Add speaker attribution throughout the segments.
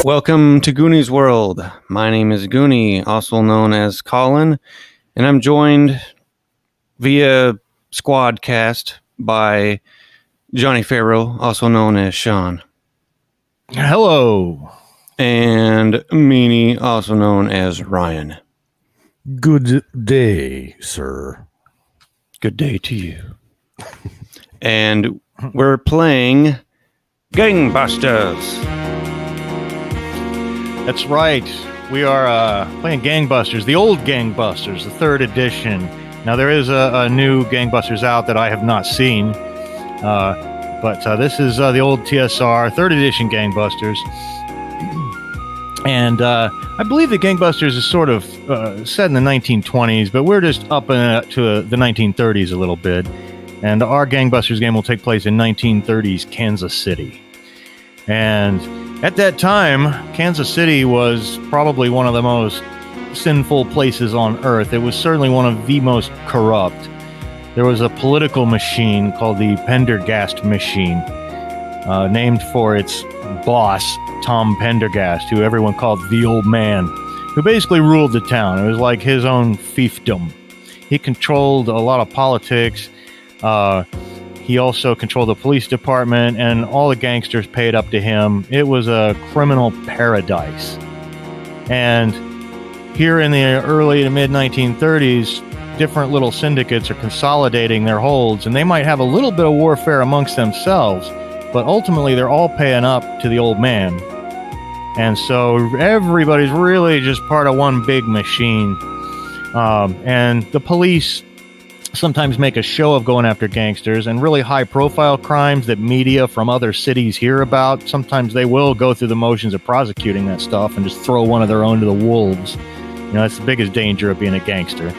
Speaker 1: Welcome to Goonie's World. My name is Goonie, also known as Colin, and I'm joined via Squadcast by Johnny Farrow, also known as Sean.
Speaker 2: Hello.
Speaker 1: And Meanie, also known as Ryan.
Speaker 3: Good day, sir.
Speaker 1: Good day to you. And we're playing Gangbusters.
Speaker 2: That's right. We are playing Gangbusters, the old Gangbusters, the third edition. Now, there is a new Gangbusters out that I have not seen, but this is the old TSR, third edition Gangbusters. And I believe the Gangbusters is sort of set in the 1920s, but we're just upping it to the 1930s a little bit. And our Gangbusters game will take place in 1930s Kansas City. And at that time, Kansas City was probably one of the most sinful places on earth. It was certainly one of the most corrupt. There was a political machine called the Pendergast machine, named for its boss, Tom Pendergast, who everyone called the old man, who basically ruled the town. It was like his own fiefdom. He controlled a lot of politics. He also controlled the police department, and all the gangsters paid up to him. It was a criminal paradise. And here in the early to mid-1930s, different little syndicates are consolidating their holds, and they might have a little bit of warfare amongst themselves, but ultimately they're all paying up to the old man. And so everybody's really just part of one big machine. And the police sometimes make a show of going after gangsters, and really high-profile crimes that media from other cities hear about. Sometimes they will go through the motions of prosecuting that stuff and just throw one of their own to the wolves. You know, that's the biggest danger of being a gangster,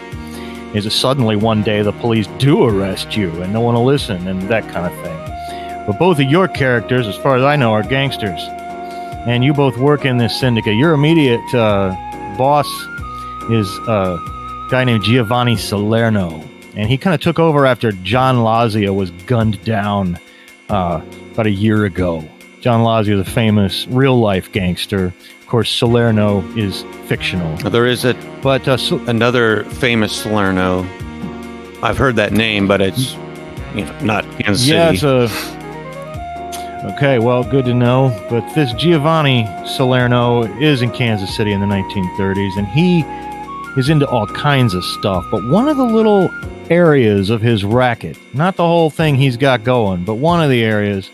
Speaker 2: is that suddenly one day the police do arrest you and no one will listen and that kind of thing. But both of your characters, as far as I know, are gangsters, and you both work in this syndicate. Your immediate boss is a guy named Giovanni Salerno. And he kind of took over after John Lazia was gunned down about a year ago. John Lazia is a famous real-life gangster. Of course, Salerno is fictional.
Speaker 1: There is another famous Salerno. I've heard that name, but it's not Kansas City.
Speaker 2: Yeah, okay, well, good to know. But this Giovanni Salerno is in Kansas City in the 1930s, and he is into all kinds of stuff. But one of the little areas of his racket, not the whole thing he's got going, but one of the areas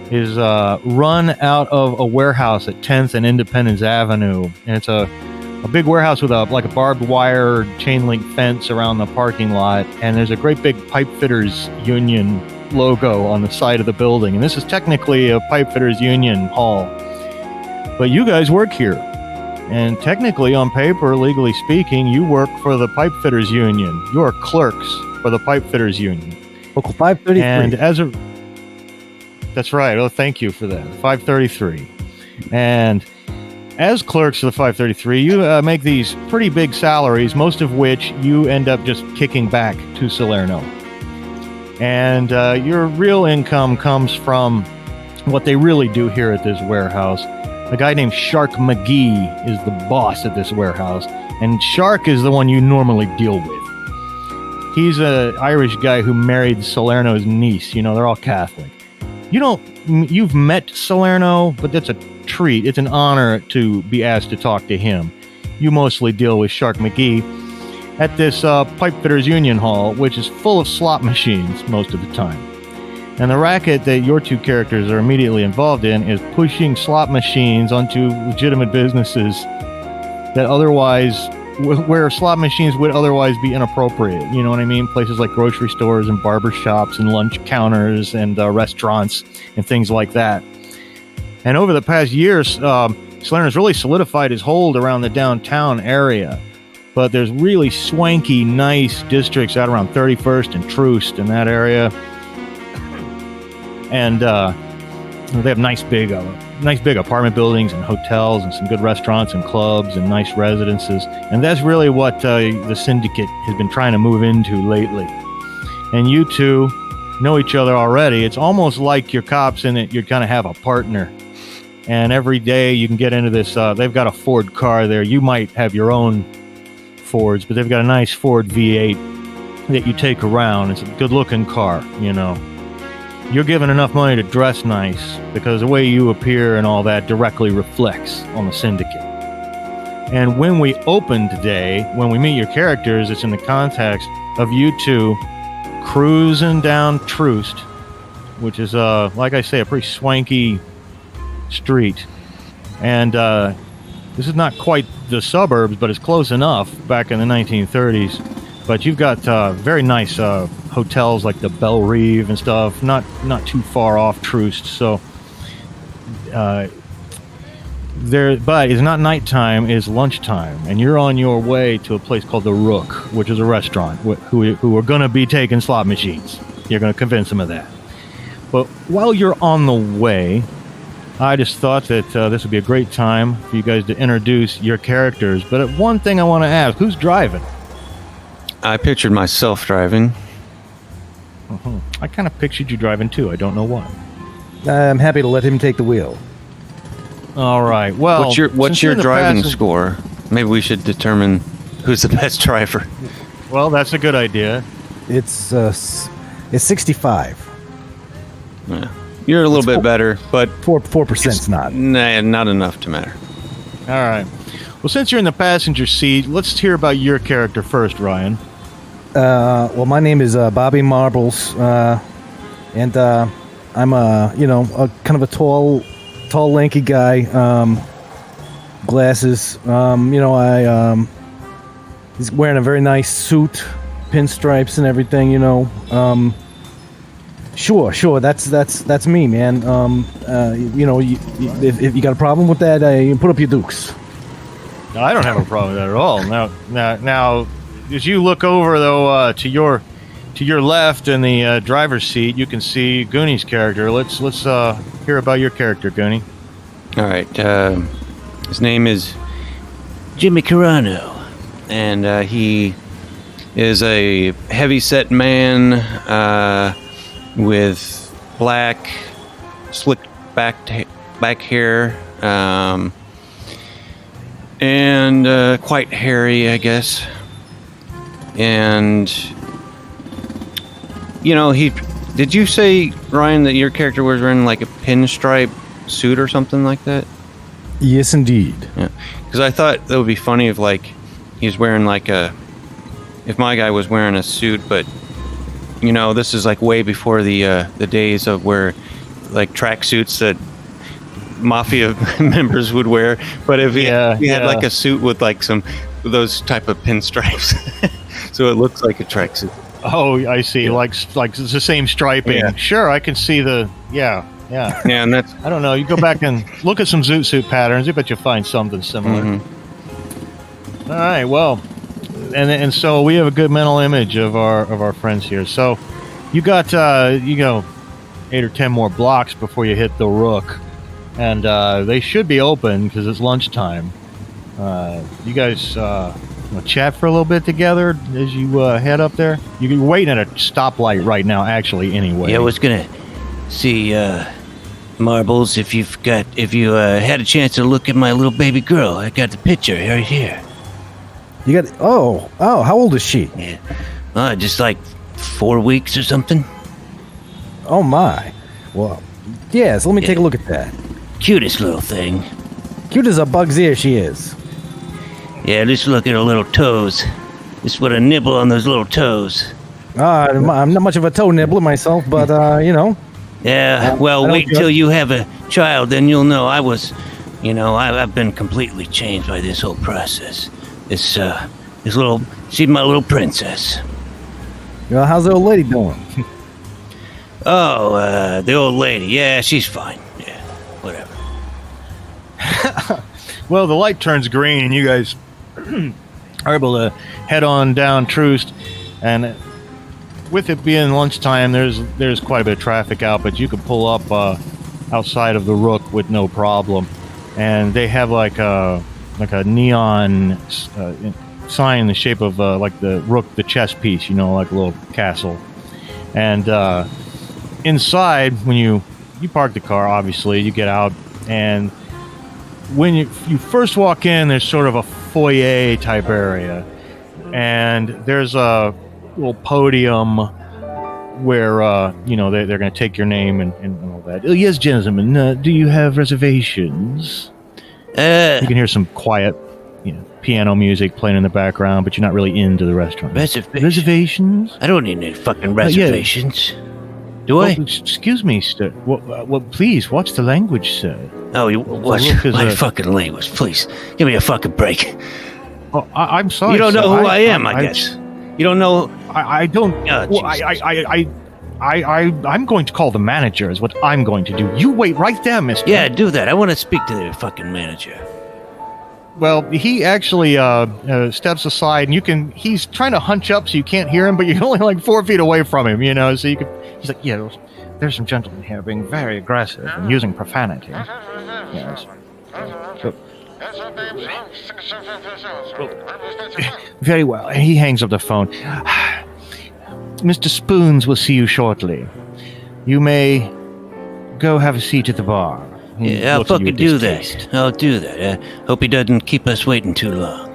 Speaker 2: is run out of a warehouse at 10th and Independence Avenue. And it's a big warehouse with a barbed wire chain link fence around the parking lot. And there's a great big pipefitters union logo on the side of the building. And this is technically a pipefitters union hall. But you guys work here. And technically, on paper, legally speaking, you work for the Pipefitters Union. You are clerks for the Pipefitters Union.
Speaker 3: Local 533.
Speaker 2: And that's right. Oh, thank you for that. 533. And as clerks of the 533, you make these pretty big salaries, most of which you end up just kicking back to Salerno. And your real income comes from what they really do here at this warehouse. A guy named Shark McGee is the boss at this warehouse, and Shark is the one you normally deal with. He's an Irish guy who married Salerno's niece. You know, they're all Catholic. You've met Salerno, but that's a treat. It's an honor to be asked to talk to him. You mostly deal with Shark McGee at this Pipefitters Union Hall, which is full of slot machines most of the time. And the racket that your two characters are immediately involved in is pushing slot machines onto legitimate businesses that otherwise, where slot machines would otherwise be inappropriate. You know what I mean? Places like grocery stores and barber shops and lunch counters and restaurants and things like that. And over the past years, Salerno's really solidified his hold around the downtown area. But there's really swanky, nice districts out around 31st and Troost in that area. And they have nice big apartment buildings and hotels and some good restaurants and clubs and nice residences. And that's really what the syndicate has been trying to move into lately. And you two know each other already. It's almost like you're cops in that you're going to have a partner. And every day you can get into this. They've got a Ford car there. You might have your own Fords, but they've got a nice Ford V8 that you take around. It's a good-looking car, you know. You're given enough money to dress nice because the way you appear and all that directly reflects on the syndicate. And when we open today, when we meet your characters, it's in the context of you two cruising down Troost, which is, like I say, a pretty swanky street. And this is not quite the suburbs, but it's close enough back in the 1930s. But you've got very nice hotels like the Belle Reve and stuff, not too far off Troost. So there, but it's not nighttime; it's lunchtime, and you're on your way to a place called the Rook, which is a restaurant who are going to be taking slot machines. You're going to convince them of that. But while you're on the way, I just thought that this would be a great time for you guys to introduce your characters. But one thing I want to ask: who's driving?
Speaker 1: I pictured myself driving.
Speaker 2: I kind of pictured you driving too. I don't know why.
Speaker 3: I'm happy to let him take the wheel.
Speaker 2: All right. Well,
Speaker 1: what's your driving score? Maybe we should determine who's the best driver.
Speaker 2: Well, that's a good idea.
Speaker 3: It's 65.
Speaker 1: Yeah. You're a little bit better, but
Speaker 3: 4%'s not.
Speaker 1: Nah, not enough to matter.
Speaker 2: All right. Well, since you're in the passenger seat, let's hear about your character first, Ryan.
Speaker 3: Well, my name is Bobby Marbles, and I'm a kind of a tall, lanky guy. Glasses. He's wearing a very nice suit, pinstripes and everything. Sure. That's me, man. If you got a problem with that, you put up your dukes.
Speaker 2: No, I don't have a problem with that at all. Now, as you look over though to your left in the driver's seat, you can see Goonie's character. Let's hear about your character, Goonie.
Speaker 1: All right. His name is Jimmy Carano, and he is a heavy-set man with black, slicked back hair, and quite hairy, I guess. And did you say, Ryan, that your character was wearing like a pinstripe suit or something like that?
Speaker 3: Yes, indeed.
Speaker 1: Yeah, because I thought that would be funny if he's wearing if my guy was wearing a suit, but this is like way before the days of where track suits that mafia members would wear. But if he had like a suit with some those type of pinstripes, so it looks like a tracksuit.
Speaker 2: Oh, I see. Yeah. Like it's the same striping. Yeah. Sure, I can see the Yeah,
Speaker 1: and that's.
Speaker 2: I don't know. You go back and look at some zoot suit patterns. I bet you'll find something similar. Mm-hmm. All right. Well, and so we have a good mental image of our friends here. So you got 8 or 10 more blocks before you hit the Rook, and they should be open because it's lunchtime. You guys want to chat for a little bit together as you head up there? You're waiting at a stoplight right now, actually. Anyway.
Speaker 4: Yeah, I was gonna see Marbles if you had a chance to look at my little baby girl. I got the picture right here.
Speaker 3: You got how old is she?
Speaker 4: Yeah, just like 4 weeks or something.
Speaker 3: Oh my. Well, yeah. So let me take a look at that.
Speaker 4: Cutest little thing.
Speaker 3: Cute as a bug's ear, she is.
Speaker 4: Yeah, just look at her little toes. Just want to nibble on those little toes.
Speaker 3: I'm not much of a toe nibbler myself, but
Speaker 4: Yeah, well, wait till you have a child, then you'll know. I've been completely changed by this whole process. This little, she's my little princess.
Speaker 3: How's the old lady doing?
Speaker 4: Oh, the old lady. Yeah, she's fine. Yeah, whatever.
Speaker 2: Well, the light turns green, and you guys are able to head on down Troost, and with it being lunchtime, there's quite a bit of traffic out, but you can pull up outside of the Rook with no problem. And they have like a neon sign in the shape of like the Rook, the chess piece, like a little castle. And inside, when you park the car, obviously you get out, and when you first walk in, there's sort of a foyer type area, and there's a little podium where they're going to take your name and all that. Oh, yes, gentlemen, do you have reservations? You can hear some quiet, piano music playing in the background, but you're not really into the restaurant. Reservations?
Speaker 4: I don't need any fucking reservations. Do I?
Speaker 2: Excuse me, sir. Well, please, watch the language, sir.
Speaker 4: Oh, watch my fucking language, please. Give me a fucking break.
Speaker 2: Oh, I'm sorry.
Speaker 4: You don't know who I am, I guess. You don't know.
Speaker 2: I don't. Well, I'm going to call the manager. Is what I'm going to do. You wait right there, mister.
Speaker 4: Yeah, do that. I want to speak to the fucking manager.
Speaker 2: Well, he actually steps aside, and he's trying to hunch up so you can't hear him, but you're only like 4 feet away from him, so you can. He's like, yeah, there's some gentlemen here being very aggressive and using profanity. Yes. Very well. He hangs up the phone. Mr. Spoons will see you shortly. You may go have a seat at the bar.
Speaker 4: Yeah, I'll fucking do that. I'll do that. Hope he doesn't keep us waiting too long.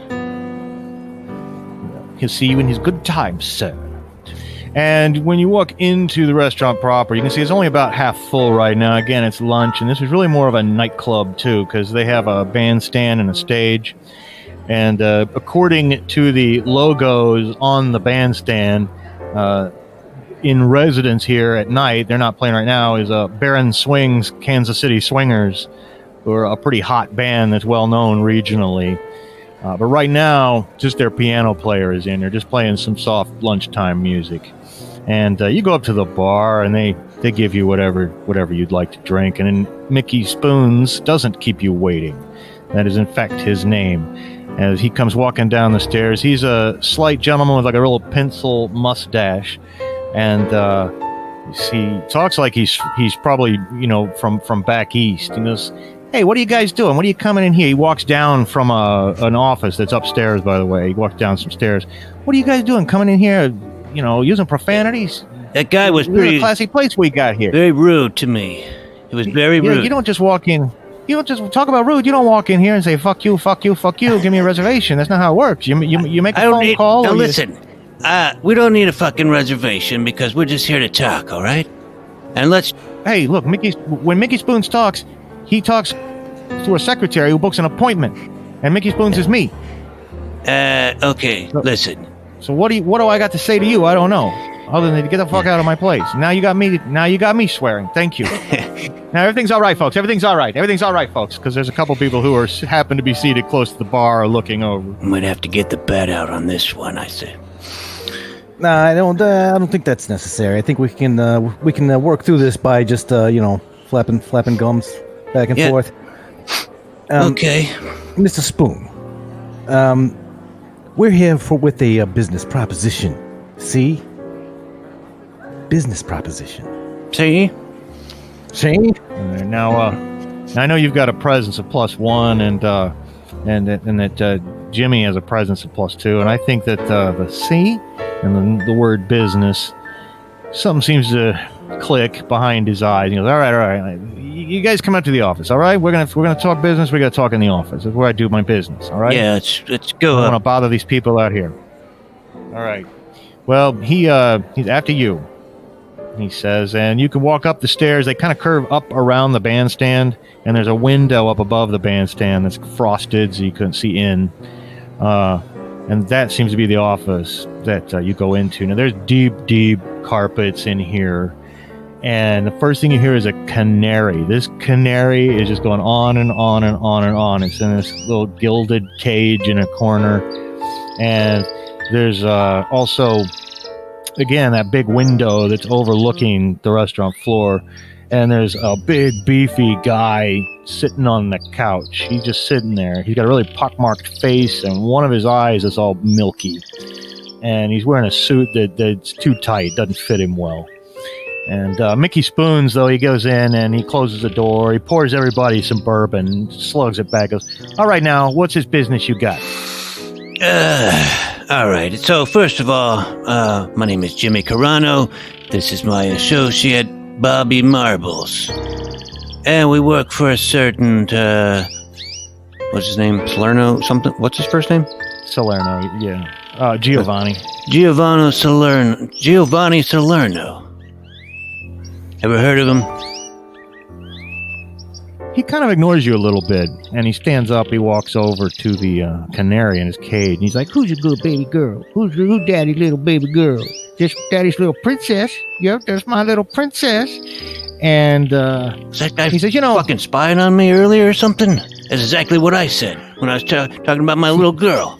Speaker 2: He'll see you in his good time, sir. And when you walk into the restaurant proper, you can see it's only about half full right now. Again, it's lunch, and this is really more of a nightclub, too, because they have a bandstand and a stage. And according to the logos on the bandstand, in residence here at night, they're not playing right now, is Baron Swing's Kansas City Swingers, who are a pretty hot band that's well-known regionally. But right now, just their piano player is in. They're just playing some soft lunchtime music. And you go up to the bar, and they give you whatever you'd like to drink. And then Mickey Spoons doesn't keep you waiting. That is, in fact, his name. As he comes walking down the stairs, he's a slight gentleman with like a little pencil mustache. And he talks like he's probably, from back east. He goes, hey, what are you guys doing? What are you coming in here? He walks down from an office that's upstairs, by the way. He walks down some stairs. What are you guys doing? Coming in here, using profanities?
Speaker 4: That guy was
Speaker 2: pretty classy place we got here.
Speaker 4: Very rude to me. It was very rude.
Speaker 2: You don't just walk in. You don't just talk about rude. You don't walk in here and say, fuck you, fuck you, fuck you. Give me a reservation. That's not how it works. You make a phone call.
Speaker 4: Now listen, we don't need a fucking reservation because we're just here to talk, all right? And let's...
Speaker 2: Hey, look, when Mickey Spoons talks, he talks to a secretary who books an appointment. And Mickey Spoons is me.
Speaker 4: Okay, listen.
Speaker 2: So what do I got to say to you? I don't know. Other than to get the fuck out of my place. Now you got me swearing. Thank you. Now everything's all right, folks. Everything's all right. Everything's all right, folks. Because there's a couple people who happen to be seated close to the bar looking over.
Speaker 4: Might have to get the bat out on this one, I say.
Speaker 3: Nah, I don't think that's necessary. I think we can work through this by just flapping gums back and forth.
Speaker 4: Okay,
Speaker 3: Mr. Spoon. We're here with a business proposition. See? Business proposition.
Speaker 4: See?
Speaker 2: Now, I know you've got a presence of +1, and that Jimmy has a presence of +2, and I think that the C and the word business, something seems to click behind his eyes. He goes, all right, you guys come out to the office, all right? We're gonna talk business. We gotta talk in the office. That's where I do my business, all right?
Speaker 4: Yeah, let's go.
Speaker 2: I don't want to bother these people out here. All right. Well, he's after you, he says, and you can walk up the stairs. They kind of curve up around the bandstand, and there's a window up above the bandstand that's frosted, so you couldn't see in. And that seems to be the office that you go into. Now, there's deep carpets in here. And the first thing you hear is a canary. This canary is just going on and on and on and on. It's in this little gilded cage in a corner. And there's also, again, that big window that's overlooking the restaurant floor. And there's a big, beefy guy sitting on the couch. He's just sitting there. He's got a really pockmarked face, and one of his eyes is all milky. And he's wearing a suit that's too tight, doesn't fit him well. And Mickey Spoons, though, he goes in and he closes the door. He pours everybody some bourbon, slugs it back, goes, all right, now, what's this business you got?
Speaker 4: All right. So, first of all, my name is Jimmy Carano. This is my associate, Bobby Marbles. And we work for a certain
Speaker 1: what's his name? Salerno something? What's his first name?
Speaker 2: Salerno, yeah. Giovanni.
Speaker 4: Giovanni Salerno. Ever heard of him?
Speaker 2: He kind of ignores you a little bit, and he stands up. He walks over to the canary in his cage, and he's like, "Who's your good baby girl? Who's daddy's little baby girl? Just daddy's little princess. Yep, that's my little princess." And
Speaker 4: Was that guy
Speaker 2: he says, "You know,
Speaker 4: fucking spying on me earlier or something? That's exactly what I said when I was talking about my little girl.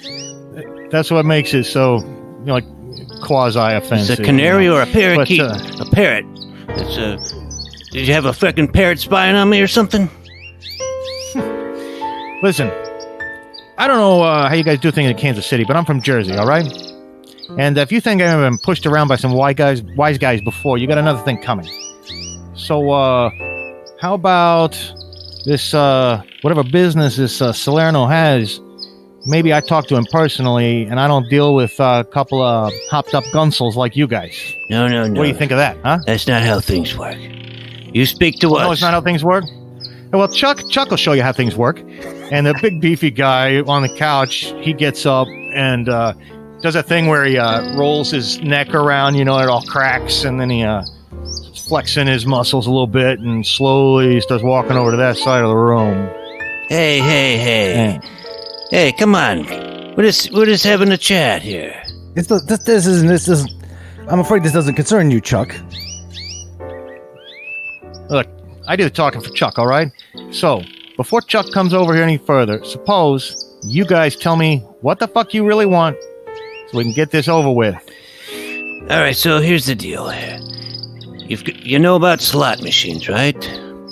Speaker 2: that's what makes it so, like, quasi-offensive."
Speaker 4: It's a canary or a parakeet?
Speaker 2: But,
Speaker 4: A parrot. It's a... Did you have a fucking parrot spying on me or something?
Speaker 2: Listen, I don't know how you guys do things in Kansas City, but I'm from Jersey, all right? And if you think I've been pushed around by some wise guys before, you got another thing coming. So, how about this, whatever business this Salerno has, maybe I talk to him personally, and I don't deal with a couple of hopped-up gunsels like you guys.
Speaker 4: No.
Speaker 2: What do you think of that, huh?
Speaker 4: That's not how things work. You speak to us.
Speaker 2: No, it's not how things work? Well, Chuck will show you how things work. And the big beefy guy on the couch, he gets up and does a thing where he rolls his neck around, it all cracks, and then he flexing his muscles a little bit and slowly starts walking over to that side of the room.
Speaker 4: Hey.
Speaker 2: Yeah.
Speaker 4: Hey, come on. We're just having a chat here.
Speaker 3: This isn't. I'm afraid this doesn't concern you, Chuck.
Speaker 2: Look, I do the talking for Chuck, all right? So, before Chuck comes over here any further, suppose you guys tell me what the fuck you really want so we can get this over with.
Speaker 4: All right, so here's the deal here. You know about slot machines, right?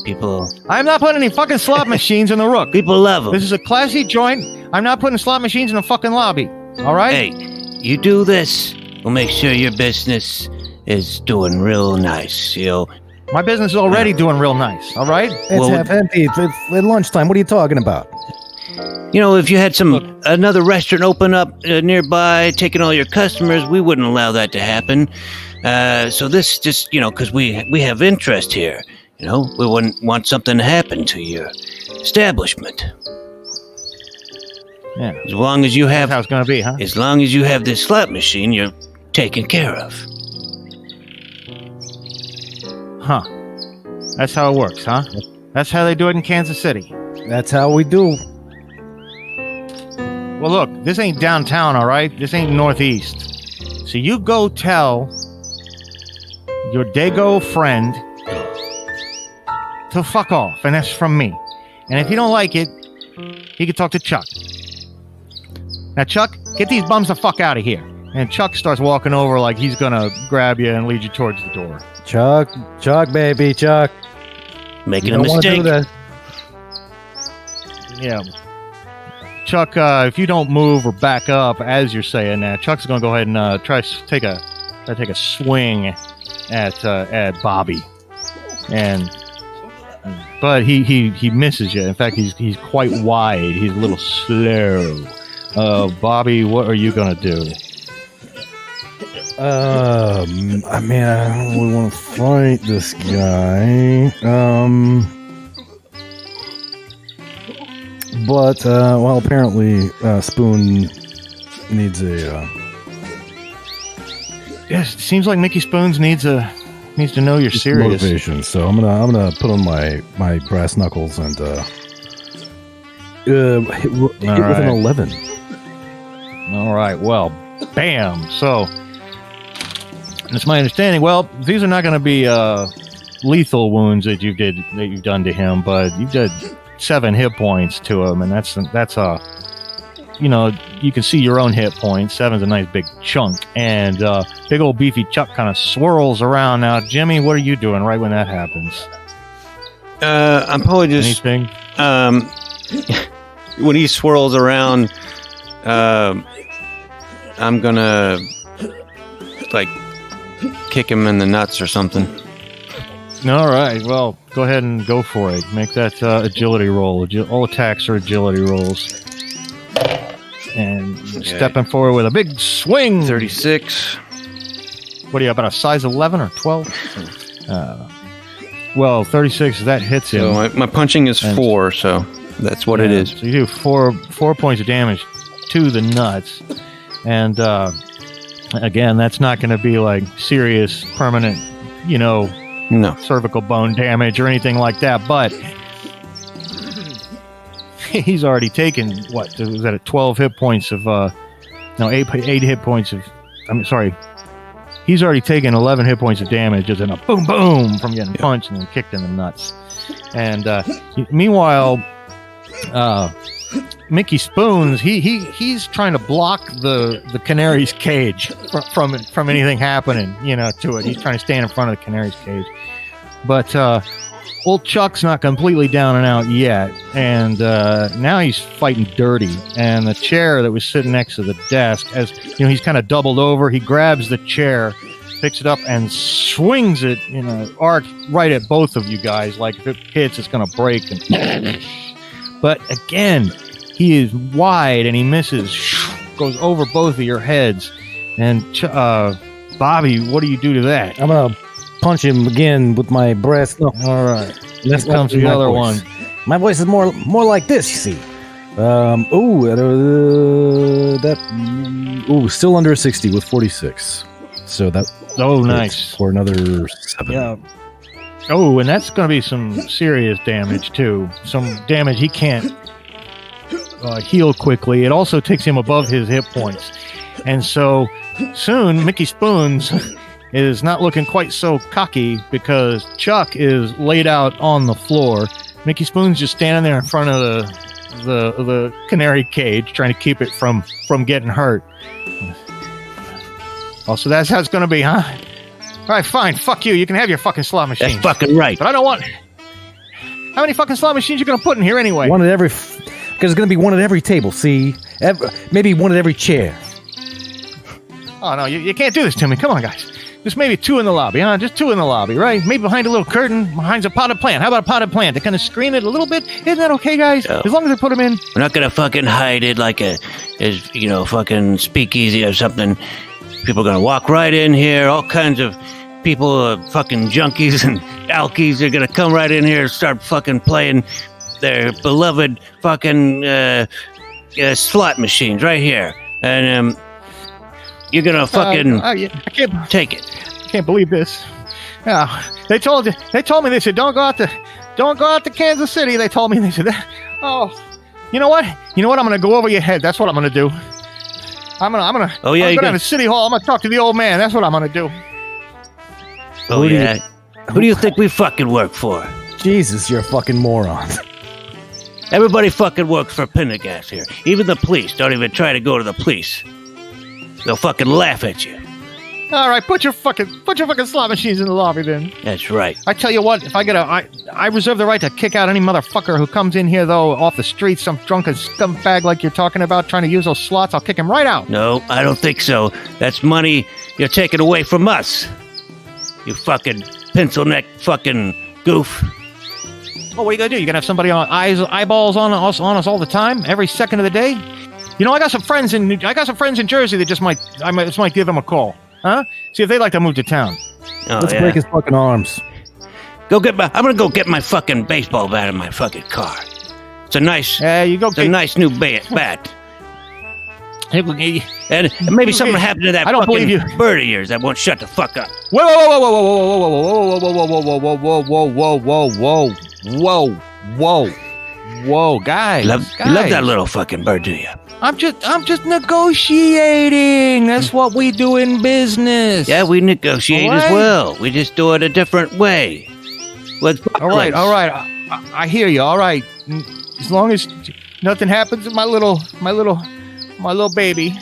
Speaker 4: People
Speaker 2: I'm not putting any fucking slot machines in the Rook.
Speaker 4: people love them.
Speaker 2: This is a classy joint. I'm not putting slot machines in the fucking lobby, all right?
Speaker 4: Hey, you do this, we'll make sure your business is doing real nice,
Speaker 2: My business is already doing real nice, all right?
Speaker 3: It's
Speaker 4: Well,
Speaker 3: half empty. It's at lunchtime. What are you talking about?
Speaker 4: If you had another restaurant open up nearby, taking all your customers, we wouldn't allow that to happen. So this just, because we have interest here. We wouldn't want something to happen to your establishment.
Speaker 2: Yeah,
Speaker 4: As long as you
Speaker 2: that's
Speaker 4: have,
Speaker 2: how it's going to be, huh?
Speaker 4: as long as you have this slot machine, you're taken care of.
Speaker 2: Huh. That's how it works, huh? That's how they do it in Kansas City.
Speaker 3: That's how we do.
Speaker 2: Well, look, this ain't downtown, all right? This ain't Northeast. So you go tell your Dago friend to fuck off, and that's from me. And if you don't like it, he can talk to Chuck. Now, Chuck, get these bums the fuck out of here. And Chuck starts walking over like he's gonna grab you and lead you towards the door.
Speaker 3: Chuck, baby, Chuck.
Speaker 4: Making
Speaker 3: You
Speaker 4: a
Speaker 3: don't want to do
Speaker 4: mistake.
Speaker 3: that.
Speaker 2: Yeah. Chuck, if you don't move or back up as you're saying that, Chuck's gonna go ahead and try to take a swing at Bobby, but he misses you. In fact, he's quite wide. He's a little slow. Bobby, what are you gonna do?
Speaker 3: I mean, I don't really want to fight this guy. But well, apparently, Spoon needs a.
Speaker 2: Yes, it seems like Mickey Spoons needs to know you're serious.
Speaker 3: Motivation. So I'm gonna put on my brass knuckles and hit with an 11.
Speaker 2: All right. Well, bam. So it's my understanding. Well, these are not going to be lethal wounds that you've done to him, but you did 7 hit points to him, and that's you can see your own hit points. 7's a nice big chunk, and big old beefy Chuck kind of swirls around. Now, Jimmy, what are you doing right when that happens?
Speaker 1: I'm probably just
Speaker 2: Anything?
Speaker 1: when he swirls around. I'm gonna kick him in the nuts or something.
Speaker 2: All right. Well, go ahead and go for it. Make that agility roll. All attacks are agility rolls. And stepping forward with a big swing.
Speaker 1: 36.
Speaker 2: What are you, about a size 11 or 12? Well, 36, that hits him.
Speaker 1: So my punching is 4, so That's what it is.
Speaker 2: So you do four points of damage to the nuts. And again, that's not going to be like serious, permanent,
Speaker 1: No.
Speaker 2: cervical bone damage or anything like that. But he's already taken, what, was that at 12 hit points of, 8 hit points of, he's already taken 11 hit points of damage as in a boom, boom from getting punched and then kicked in the nuts. And meanwhile, Mickey Spoons, he's trying to block the canary's cage from anything happening, to it. He's trying to stand in front of the canary's cage. But old Chuck's not completely down and out yet, and now he's fighting dirty. And the chair that was sitting next to the desk, as he's kind of doubled over, he grabs the chair, picks it up, and swings it in an arc right at both of you guys. Like if it hits, it's going to break. But again, he is wide and he misses, goes over both of your heads. And Bobby, what do you do to that?
Speaker 3: I'm gonna punch him again with my breast. No.
Speaker 2: All right, here comes the other one.
Speaker 3: My voice is more like this, you see. Still under 60 with 46. So that.
Speaker 2: Oh, nice.
Speaker 3: For another 7.
Speaker 2: Yeah. Oh, and that's going to be some serious damage too. Some damage he can't heal quickly. It also takes him above his hit points, and so soon Mickey Spoons is not looking quite so cocky because Chuck is laid out on the floor. Mickey Spoon's just standing there in front of the canary cage, trying to keep it from getting hurt. Oh, so that's how it's going to be, huh? All right, fine. Fuck you. You can have your fucking slot machine.
Speaker 4: That's fucking right.
Speaker 2: But I don't want... How many fucking slot machines you going to put in here anyway?
Speaker 3: One at every... Because there's going to be one at every table, see? Maybe one at every chair.
Speaker 2: Oh, no, you can't do this to me. Come on, guys. Just maybe 2 in the lobby, huh? Just 2 in the lobby, right? Maybe behind a little curtain, behind a potted plant. How about a potted plant to kind of screen it a little bit? Isn't that okay, guys?
Speaker 4: No.
Speaker 2: As long as I put them in...
Speaker 4: We're not gonna fucking hide it like fucking speakeasy or something. People are gonna walk right in here. All kinds of people, fucking junkies and alkies are gonna come right in here and start fucking playing their beloved fucking slot machines right here. And you're gonna fucking
Speaker 2: I can't
Speaker 4: take it.
Speaker 2: I can't believe this. Yeah, they told me they said don't go out to Kansas City. They told me they said that. Oh, you know what? I'm gonna go over your head. That's what I'm gonna do. I'm gonna go down to City Hall. I'm gonna talk to the old man. That's what I'm gonna do.
Speaker 4: Oh yeah. Who do you think we fucking work for?
Speaker 3: Jesus, you're a fucking moron.
Speaker 4: Everybody fucking works for Pendergast here. Even the police. Don't even try to go to the police. They'll fucking laugh at you.
Speaker 2: All right, put your fucking slot machines in the lobby then.
Speaker 4: That's right.
Speaker 2: I tell you what, if I reserve the right to kick out any motherfucker who comes in here though off the street, some drunken scumbag like you're talking about trying to use those slots. I'll kick him right out.
Speaker 4: No, I don't think so. That's money you're taking away from us. You fucking pencil neck fucking goof.
Speaker 2: Well, what are you gonna do? You gonna have somebody on eyeballs on us all the time, every second of the day? I got some friends in Jersey that I might give them a call. Huh? See if they'd like to move to town.
Speaker 4: Oh,
Speaker 3: Let's break his fucking arms.
Speaker 4: I'm gonna go get my fucking baseball bat in my fucking car. It's a nice, nice new bat. And maybe something happened to that fucking bird of yours that won't shut the fuck up.
Speaker 2: Whoa, guys.
Speaker 4: You love that little fucking bird, do you?
Speaker 2: I'm just negotiating. That's what we do in business.
Speaker 4: Yeah, we negotiate as well. We just do it a different way.
Speaker 2: All right. I hear you. All right. As long as nothing happens to my little baby.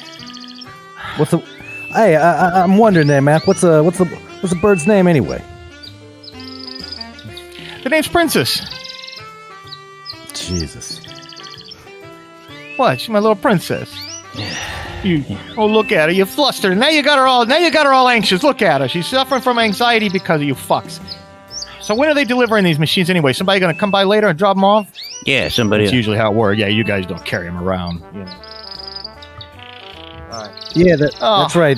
Speaker 3: Hey, I'm wondering there, Mac. What's the bird's name anyway?
Speaker 2: The name's Princess.
Speaker 3: Jesus.
Speaker 2: What? She's my little princess. Look at her. You flustered. Now you got her all anxious. Look at her. She's suffering from anxiety because of you fucks. So when are they delivering these machines anyway? Somebody gonna come by later and drop them off?
Speaker 4: Yeah, somebody.
Speaker 2: That's usually how it works. Yeah, you guys don't carry them around. All right.
Speaker 3: Yeah, that's right.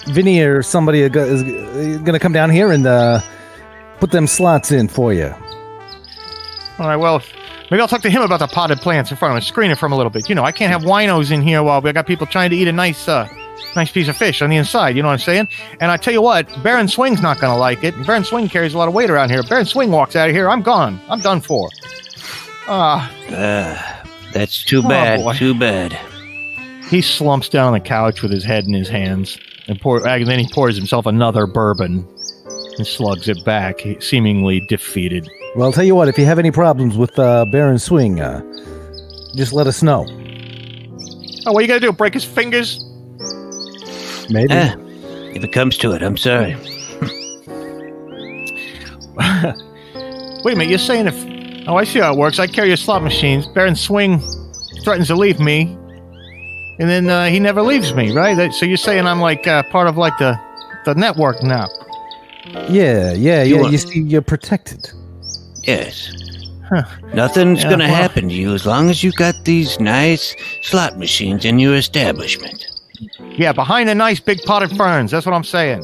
Speaker 3: Vinny or somebody is gonna come down here and put them slots in for you.
Speaker 2: All right. Well, Maybe I'll talk to him about the potted plants in front of him, screen it from a little bit. I can't have winos in here while we got people trying to eat a nice piece of fish on the inside. You know what I'm saying? And I tell you what, Baron Swing's not going to like it. Baron Swing carries a lot of weight around here. Baron Swing walks out of here, I'm gone. I'm done for.
Speaker 4: That's too bad.
Speaker 2: Boy.
Speaker 4: Too bad.
Speaker 2: He slumps down on the couch with his head in his hands, and then he pours himself another bourbon and slugs it back, seemingly defeated.
Speaker 3: Well, I'll tell you what, if you have any problems with Baron Swing, just let us know.
Speaker 2: Oh, what are you going to do, break his fingers?
Speaker 3: Maybe.
Speaker 4: If it comes to it, I'm sorry.
Speaker 2: Wait a minute, you're saying if... Oh, I see how it works. I carry your slot machines. Baron Swing threatens to leave me, and then he never leaves me, right? So you're saying I'm like part of like the network now?
Speaker 3: Yeah. You see, you're protected.
Speaker 4: Yes.
Speaker 2: Huh.
Speaker 4: Nothing's gonna happen to you as long as you got these nice slot machines in your establishment.
Speaker 2: Yeah, behind the nice big potted ferns. That's what I'm saying.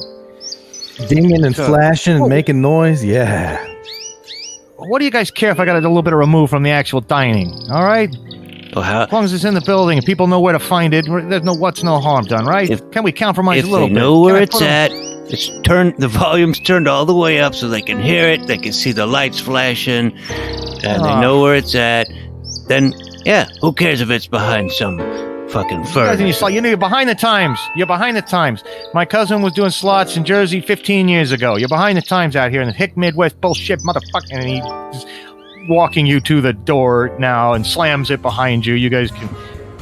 Speaker 3: Dinging and flashing and making noise. Yeah.
Speaker 2: What do you guys care if I got a little bit of remove from the actual dining? All right?
Speaker 4: Well,
Speaker 2: As long as it's in the building and people know where to find it, there's no harm done, right? Can we compromise a little bit?
Speaker 4: If they know where it's at, the volume's turned all the way up so they can hear it, they can see the lights flashing, and they know where it's at, then, yeah, who cares if it's behind some fucking fern?
Speaker 2: You're behind the times. You're behind the times. My cousin was doing slots in Jersey 15 years ago. You're behind the times out here in the hick Midwest bullshit motherfucker. And he's walking you to the door now and slams it behind you. You guys can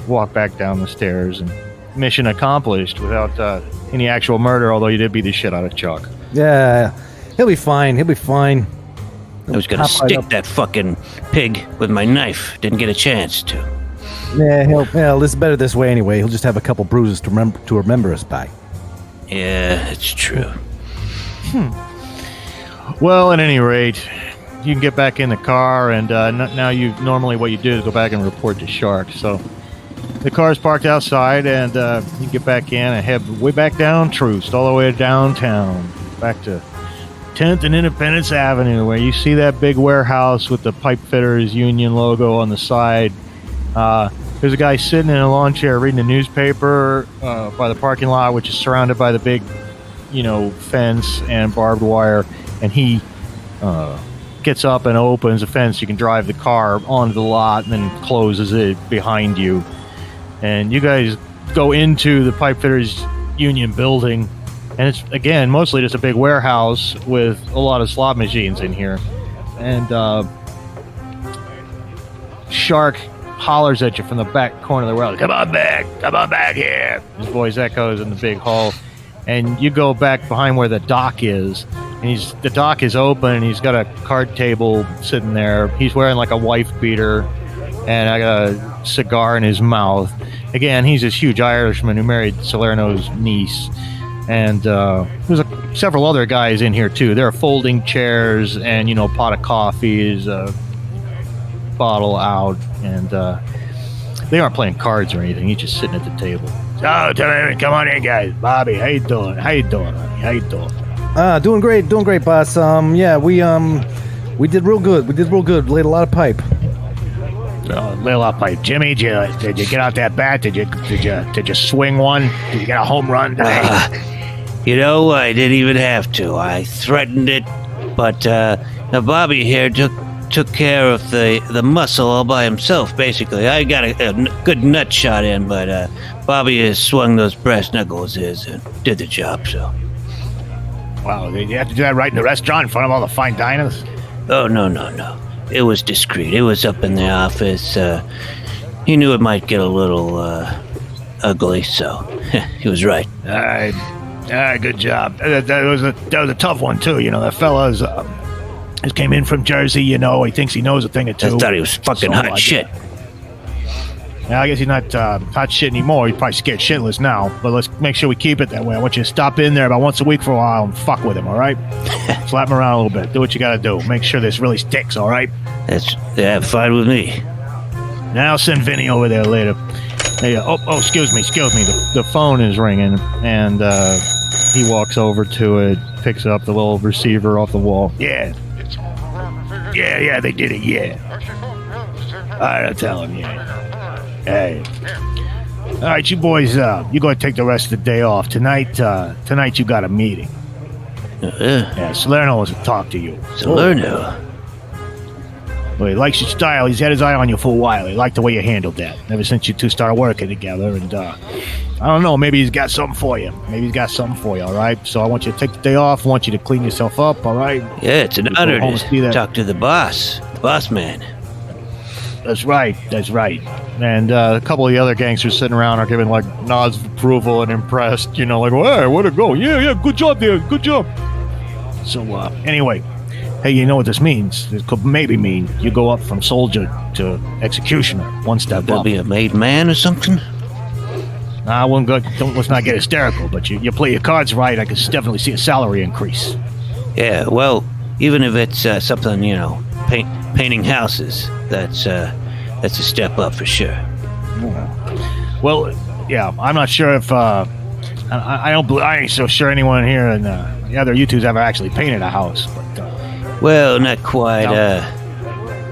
Speaker 2: walk back down the stairs, and mission accomplished without any actual murder, although you did beat the shit out of Chuck.
Speaker 3: Yeah. He'll be fine.
Speaker 4: I was gonna stick that fucking pig with my knife. Didn't get a chance to.
Speaker 3: Yeah, this is better this way anyway. He'll just have a couple bruises to remember us by.
Speaker 4: Yeah, it's true.
Speaker 2: Well, at any rate, you can get back in the car, and now normally what you do is go back and report to Shark. So the car's parked outside, and you can get back in and head way back down Troost, all the way to downtown, back to 10th and Independence Avenue, where you see that big warehouse with the pipefitters union logo on the side. There's a guy sitting in a lawn chair reading a newspaper by the parking lot, which is surrounded by the big, fence and barbed wire. And he gets up and opens the fence. You can drive the car onto the lot and then closes it behind you. And you guys go into the pipefitters union building. And it's, again, mostly just a big warehouse with a lot of slot machines in here. And Shark hollers at you from the back corner of the world. Come on back here. His voice echoes in the big hall. And you go back behind where the dock is. And the dock is open, and he's got a card table sitting there. He's wearing like a wife beater, and I got a cigar in his mouth. Again, he's this huge Irishman who married Salerno's niece. And there's several other guys in here too. There are folding chairs and pot of coffees, bottle out, and they aren't playing cards or anything. He's just sitting at the table. So, come on in, guys. Bobby, how you doing? Honey? How you doing?
Speaker 3: Doing great, boss. We did real good. Laid a lot of pipe.
Speaker 2: Laid a lot of pipe. Jimmy, did you get out that bat? Did you swing one? Did you get a home run today?
Speaker 4: I didn't even have to. I threatened it, but Bobby here took care of the muscle all by himself, basically. I got a good nut shot in, but Bobby has swung those brass knuckles and did the job, so.
Speaker 2: Wow, did you have to do that right in the restaurant in front of all the fine diners?
Speaker 4: Oh, no. It was discreet. It was up in the office. He knew it might get a little ugly, so he was right.
Speaker 2: All right, good job. That was a tough one, too. That fella's just came in from Jersey, he thinks he knows a thing or two.
Speaker 4: I thought he was fucking hot shit.
Speaker 2: Yeah, I guess he's not hot shit anymore. He's probably scared shitless now. But let's make sure we keep it that way. I want you to stop in there about once a week for a while and fuck with him, all right? Slap him around a little bit. Do what you got to do. Make sure this really sticks, all right?
Speaker 4: That's fine with me.
Speaker 2: Now I'll send Vinny over there later. Hey, excuse me. The phone is ringing, and he walks over to it, picks up the little receiver off the wall. Yeah.
Speaker 5: Yeah, they did it, yeah. All right, I'll tell him, yeah. Hey. All right, you boys, you're going to take the rest of the day off. Tonight you got a meeting. Yeah, Salerno wants to talk to you.
Speaker 4: Salerno?
Speaker 5: Well, he likes your style. He's had his eye on you for a while. He liked the way you handled that ever since you two started working together. And I don't know, maybe he's got something for you. All right? So I want you to take the day off. I want you to clean yourself up, all right?
Speaker 4: Yeah, it's an honor to talk to the boss man.
Speaker 5: That's right.
Speaker 2: And a couple of the other gangsters sitting around are giving like nods of approval and impressed, you know, like, hey, where'd it go? Yeah, good job there, good job.
Speaker 5: So anyway, hey, you know what this means? This could maybe mean you go up from soldier to executioner, one step
Speaker 4: There'll
Speaker 5: up.
Speaker 4: be a made man or something?
Speaker 5: Nah, I wouldn't go. Let's not get hysterical, but you play your cards right, I could definitely see a salary increase.
Speaker 4: Yeah, well, even if it's something, you know, painting houses, that's a step up for sure.
Speaker 5: Well, yeah, I'm not sure if I ain't so sure anyone here and the other you two's ever actually painted a house. But,
Speaker 4: well, not quite.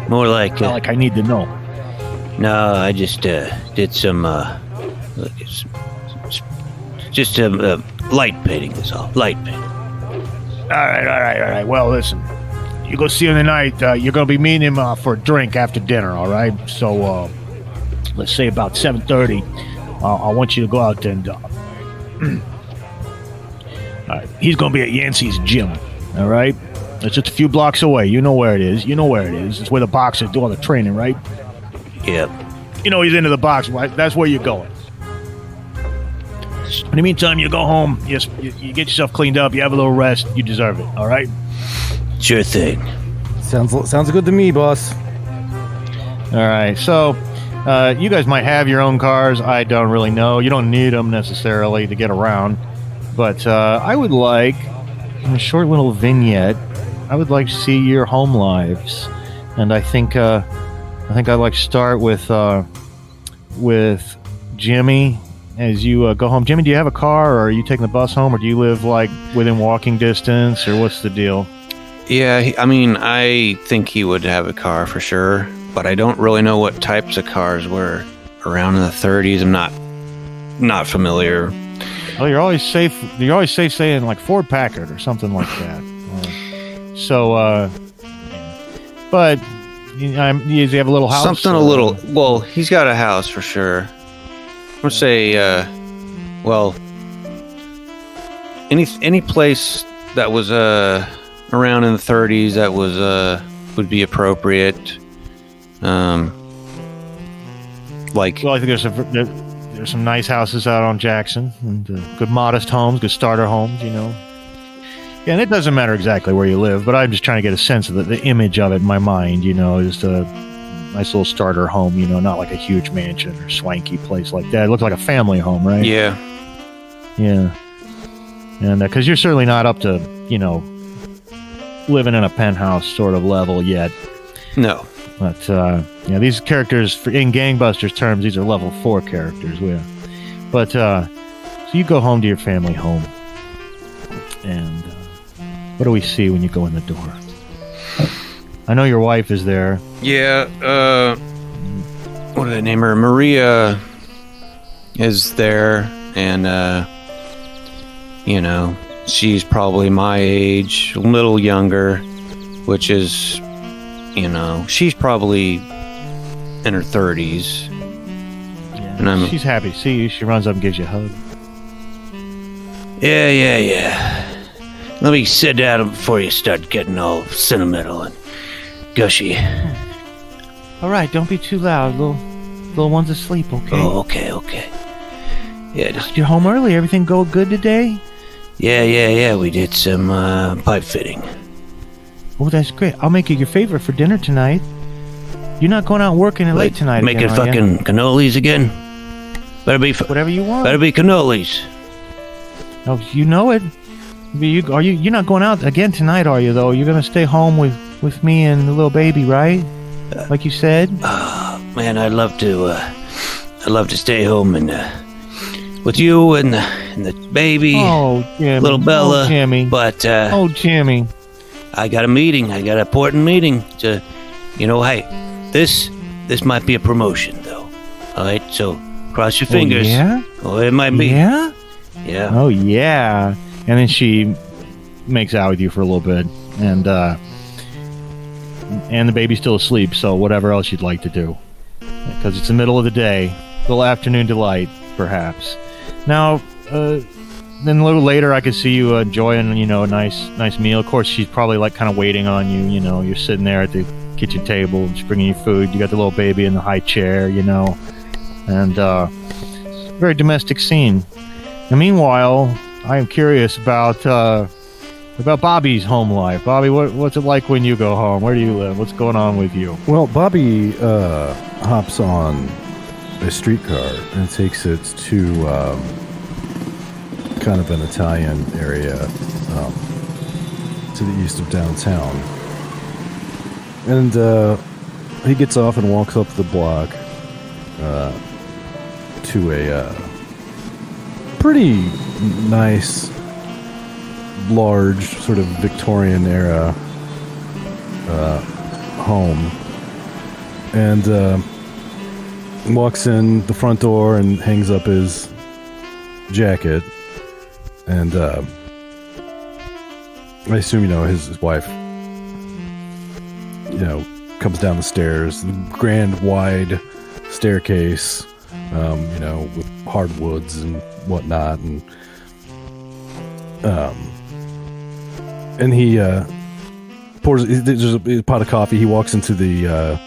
Speaker 4: More like.
Speaker 5: Not like I need to know.
Speaker 4: No, I just did some. Just light painting is all. Light painting.
Speaker 5: All right. Well, listen. You go see him tonight. You're going to be meeting him for a drink after dinner, all right? So, let's say about 7:30. I want you to go out and... he's going to be at Yancey's gym, all right? It's just a few blocks away. You know where it is. It's where the boxers do all the training, right?
Speaker 4: Yep.
Speaker 5: You know he's into the box, right? That's where you're going. In the meantime, you go home. You get yourself cleaned up. You have a little rest. You deserve it, all right?
Speaker 4: Sure thing.
Speaker 3: Sounds good to me, boss.
Speaker 2: All right, so you guys might have your own cars. I don't really know. You don't need them necessarily to get around. But I would like, in a short little vignette, I would like to see your home lives. And I think I'd like to start with Jimmy. As you go home, Jimmy, do you have a car, or are you taking the bus home, or do you live like within walking distance, or what's the deal?
Speaker 1: Yeah, I think he would have a car for sure, but I don't really know what types of cars were around in the 30s. I'm not familiar.
Speaker 2: Well, you're always safe saying like Ford Packard or something like that. But does he have a little house?
Speaker 1: Something a little. Well, he's got a house for sure. I'm gonna say, any place that was around in the 30s that was would be appropriate.
Speaker 2: Well, I think there's some nice houses out on Jackson, and good modest homes, good starter homes, you know. Yeah, and it doesn't matter exactly where you live, but I'm just trying to get a sense of the image of it in my mind, you know, just a nice little starter home, you know, not like a huge mansion or swanky place like that. It looks like a family home, right?
Speaker 1: Yeah.
Speaker 2: And because you're certainly not up to, you know, living in a penthouse sort of level yet.
Speaker 1: No.
Speaker 2: But, these characters, in Gangbusters terms, these are level 4 characters. But, so you go home to your family home. And what do we see when you go in the door? I know your wife is there.
Speaker 1: Yeah, what did I name her? Maria is there, and, she's probably my age, a little younger, which is, she's probably in her 30s.
Speaker 2: Yeah,
Speaker 1: and
Speaker 2: she's happy to see you. She runs up and gives you a hug.
Speaker 4: Yeah. Let me sit down before you start getting all sentimental and gushy.
Speaker 2: All right, don't be too loud. Little one's asleep, okay?
Speaker 4: Oh, okay. Yeah,
Speaker 2: You're home early. Everything go good today?
Speaker 4: Yeah. We did some pipe fitting.
Speaker 2: Oh, that's great. I'll make you your favorite for dinner tonight. You're not going out working late tonight
Speaker 4: Making
Speaker 2: again,
Speaker 4: fucking cannolis again? Better be
Speaker 2: whatever you want.
Speaker 4: Better be cannolis.
Speaker 2: Oh, you know it. You're not going out again tonight, are you? Though you're gonna stay home with me and the little baby, right? Like you said.
Speaker 4: Man, I'd love to stay home and with you and the baby.
Speaker 2: Oh, Jimmy.
Speaker 4: Little Bella.
Speaker 2: Oh, Jimmy.
Speaker 4: But
Speaker 2: oh, Jimmy.
Speaker 4: I got a meeting. I got an important meeting to, hey, this might be a promotion, though. All right, so cross your fingers.
Speaker 2: Yeah?
Speaker 4: Oh, it might be.
Speaker 2: Yeah?
Speaker 4: Yeah.
Speaker 2: Oh, yeah. And then she makes out with you for a little bit. And the baby's still asleep, so whatever else you'd like to do. Because it's the middle of the day. A little afternoon delight, perhaps. Now, then a little later, I could see you enjoying, a nice meal. Of course, she's probably like kind of waiting on you. You're sitting there at the kitchen table, she's bringing you food. You got the little baby in the high chair, and very domestic scene. And meanwhile, I am curious about Bobby's home life. Bobby, what's it like when you go home? Where do you live? What's going on with you?
Speaker 3: Well, Bobby hops on a streetcar and takes it to kind of an Italian area to the east of downtown. And he gets off and walks up the block to a pretty nice, large, sort of Victorian era home. And walks in the front door and hangs up his jacket. And I assume, his wife, comes down the stairs, the grand, wide staircase, with hardwoods and whatnot. And he there's a pot of coffee. He walks into the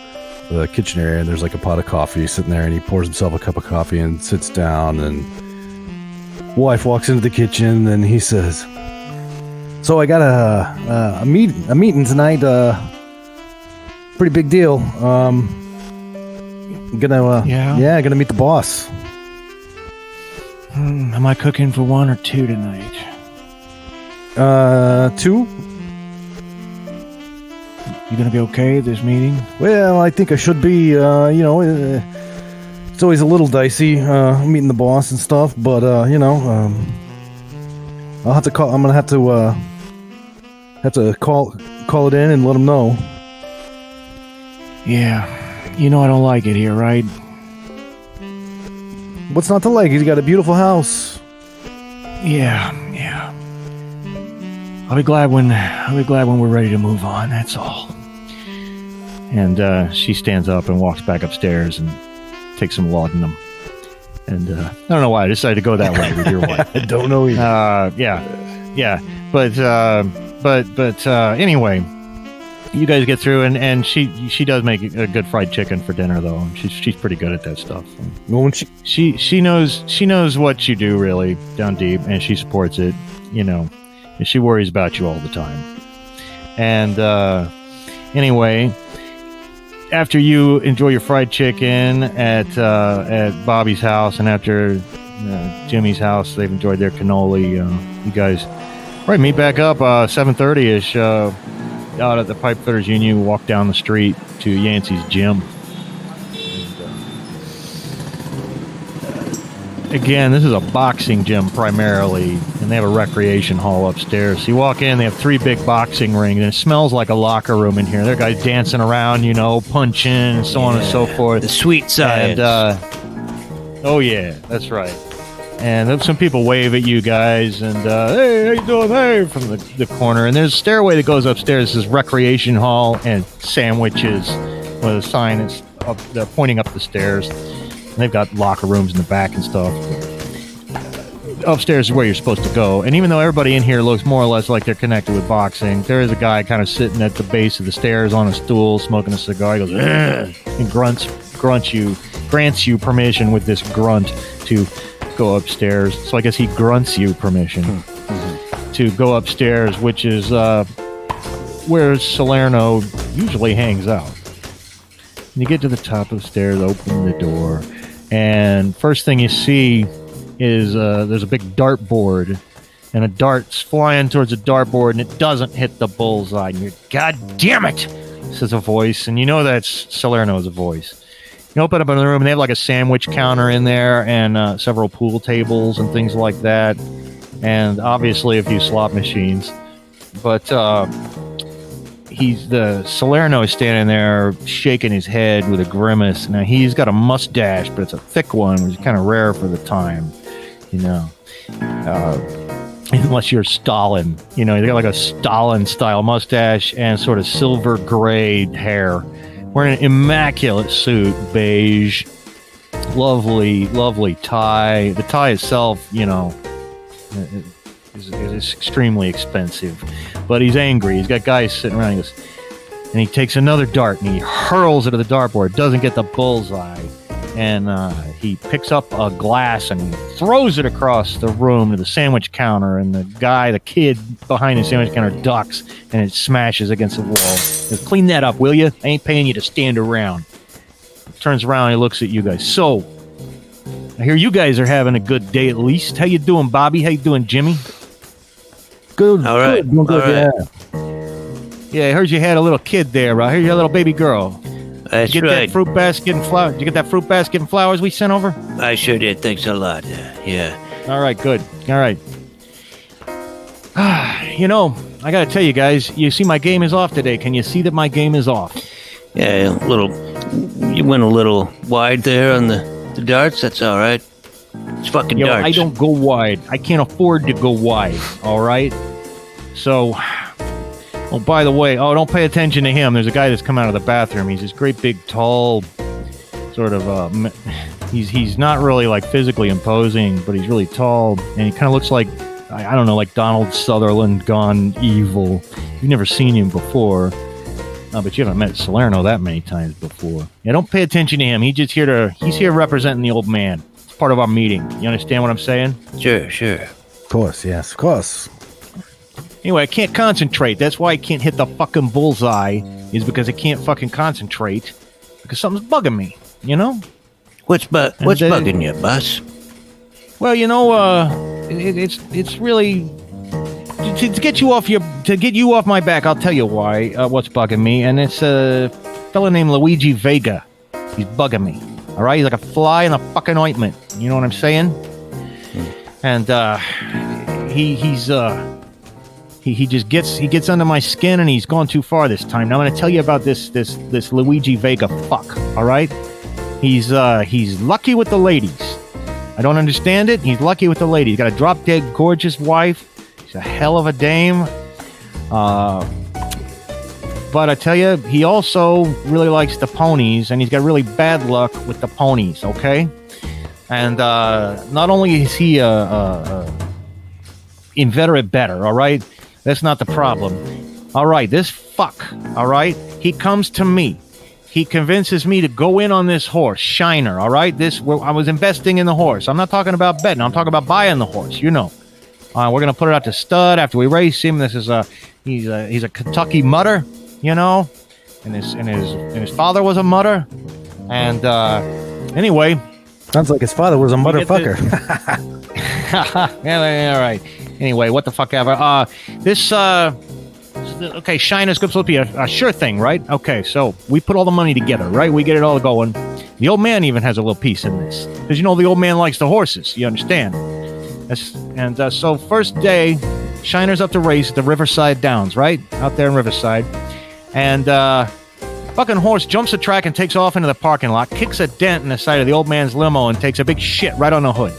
Speaker 3: kitchen area, and there's like a pot of coffee sitting there, and he pours himself a cup of coffee and sits down, and wife walks into the kitchen, and he says, "So I got a meeting tonight. Pretty big deal. Gonna meet the boss."
Speaker 5: Am I cooking for 1 or 2 tonight?
Speaker 3: 2.
Speaker 5: You gonna be okay at this meeting?
Speaker 3: Well, I think I should be. It's always a little dicey meeting the boss and stuff, but I'll have to call. I'm gonna have to call it in and let him know.
Speaker 5: Yeah, I don't like it here, right?
Speaker 3: What's not to like? He's got a beautiful house.
Speaker 5: Yeah. I'll be glad when we're ready to move on. That's all.
Speaker 2: And she stands up and walks back upstairs and takes some laudanum. And I don't know why I decided to go that way with your wife.
Speaker 3: I don't know either.
Speaker 2: Yeah. But anyway, you guys get through, and she does make a good fried chicken for dinner, though. She's pretty good at that stuff.
Speaker 3: Well,
Speaker 2: she knows what you do really down deep, and she supports it. And she worries about you all the time. And anyway, after you enjoy your fried chicken at Bobby's house, and after Jimmy's house, they've enjoyed their cannoli. You guys meet back up 7:30ish out at the Pipefitters Union. Walk down the street to Yancey's gym. Again, this is a boxing gym primarily, and they have a recreation hall upstairs. So you walk in, they have 3 big boxing rings, and it smells like a locker room in here. There are guys dancing around, punching, and so on and so forth.
Speaker 4: The sweet side.
Speaker 2: And, oh yeah, that's right. And some people wave at you guys, and hey, how you doing? Hey, from the corner. And there's a stairway that goes upstairs. This is recreation hall and sandwiches with a sign that's pointing up the stairs. And they've got locker rooms in the back and stuff. Upstairs is where you're supposed to go. And even though everybody in here looks more or less like they're connected with boxing, there is a guy kind of sitting at the base of the stairs on a stool, smoking a cigar. He goes, "Ugh," and grants you permission with this grunt to go upstairs. So I guess he grunts you permission to go upstairs, which is where Salerno usually hangs out. And you get to the top of the stairs, open the door, and first thing you see is there's a big dartboard, and a dart's flying towards the dartboard, and it doesn't hit the bullseye. And you're, "God damn it!" says a voice, and you know that's Salerno's voice. You open up in the room, and they have like a sandwich counter in there, and several pool tables and things like that, and obviously a few slot machines. But the Salerno is standing there shaking his head with a grimace. Now he's got a mustache, but it's a thick one, which is kind of rare for the time, you know. Unless you're Stalin, you know, he's got like a Stalin-style mustache and sort of silver gray hair. Wearing an immaculate suit, beige, lovely tie. The tie itself, you know, is extremely expensive, but he's angry. He's got guys sitting around. And he takes another dart and he hurls it at the dartboard. Doesn't get the bullseye, and he picks up a glass and he throws it across the room to the sandwich counter. And the kid behind the sandwich counter ducks, and it smashes against the wall. He goes, "Clean that up, will you? I ain't paying you to stand around." He turns around and he looks at you guys. "So, I hear you guys are having a good day at least. How you doing, Bobby? How you doing, Jimmy?"
Speaker 3: Good.
Speaker 4: All right.
Speaker 3: Good,
Speaker 4: All right.
Speaker 2: Yeah, I heard you had a little kid there. I heard you had a little baby girl.
Speaker 4: That's
Speaker 2: Did you get
Speaker 4: right.
Speaker 2: that fruit basket and flowers? Did you get that fruit basket and flowers we sent over?
Speaker 4: I sure did. Thanks a lot. Yeah.
Speaker 2: All right, good. All right. You know, I got to tell you guys, you see my game is off today. Can you see that my game is off?
Speaker 4: Yeah, you went a little wide there on the darts. That's all right. It's fucking
Speaker 2: Yeah,
Speaker 4: darts.
Speaker 2: I don't go wide. I can't afford to go wide, all right? So, oh, by the way, don't pay attention to him. There's a guy that's come out of the bathroom. He's this great big, tall, sort of, he's not really, like, physically imposing, but he's really tall, and he kind of looks like, I don't know, like Donald Sutherland gone evil. You've never seen him before, but you haven't met Salerno that many times before. Yeah, don't pay attention to him. He's here representing the old man. It's part of our meeting. You understand what I'm saying?
Speaker 4: Sure.
Speaker 3: Of course, yes, of course.
Speaker 2: Anyway, I can't concentrate. That's why I can't hit the fucking bullseye, is because I can't fucking concentrate, because something's bugging me, you know?
Speaker 4: What's bugging you, boss?
Speaker 2: Well, you know, it's really to get you off my back. I'll tell you why. What's bugging me, and it's a fella named Luigi Vega. He's bugging me. All right, he's like a fly in a fucking ointment. You know what I'm saying? And he just gets under my skin, and he's gone too far this time. Now I'm going to tell you about this Luigi Vega fuck. All right, he's lucky with the ladies. I don't understand it. He's lucky with the ladies. He's got a drop dead gorgeous wife. She's a hell of a dame. But I tell you, he also really likes the ponies, and he's got really bad luck with the ponies. Okay, and not only is he inveterate better, all right? That's not the problem. All right, this fuck, all right? He comes to me. He convinces me to go in on this horse, Shiner, all right? I was investing in the horse. I'm not talking about betting. I'm talking about buying the horse, you know. We're going to put it out to stud after we race him. This is he's a Kentucky mutter, you know? And his father was a mutter. And anyway,
Speaker 3: Sounds like his father was a motherfucker.
Speaker 2: Yeah, all right. Anyway, what the fuck ever. Okay, Shiner's supposed to be a sure thing, right? Okay, so we put all the money together, right? We get it all going. The old man even has a little piece in this. Because, you know, the old man likes the horses. You understand? So first day, Shiner's up to race at the Riverside Downs, right? Out there in Riverside. And fucking horse jumps the track and takes off into the parking lot, kicks a dent in the side of the old man's limo, and takes a big shit right on the hood.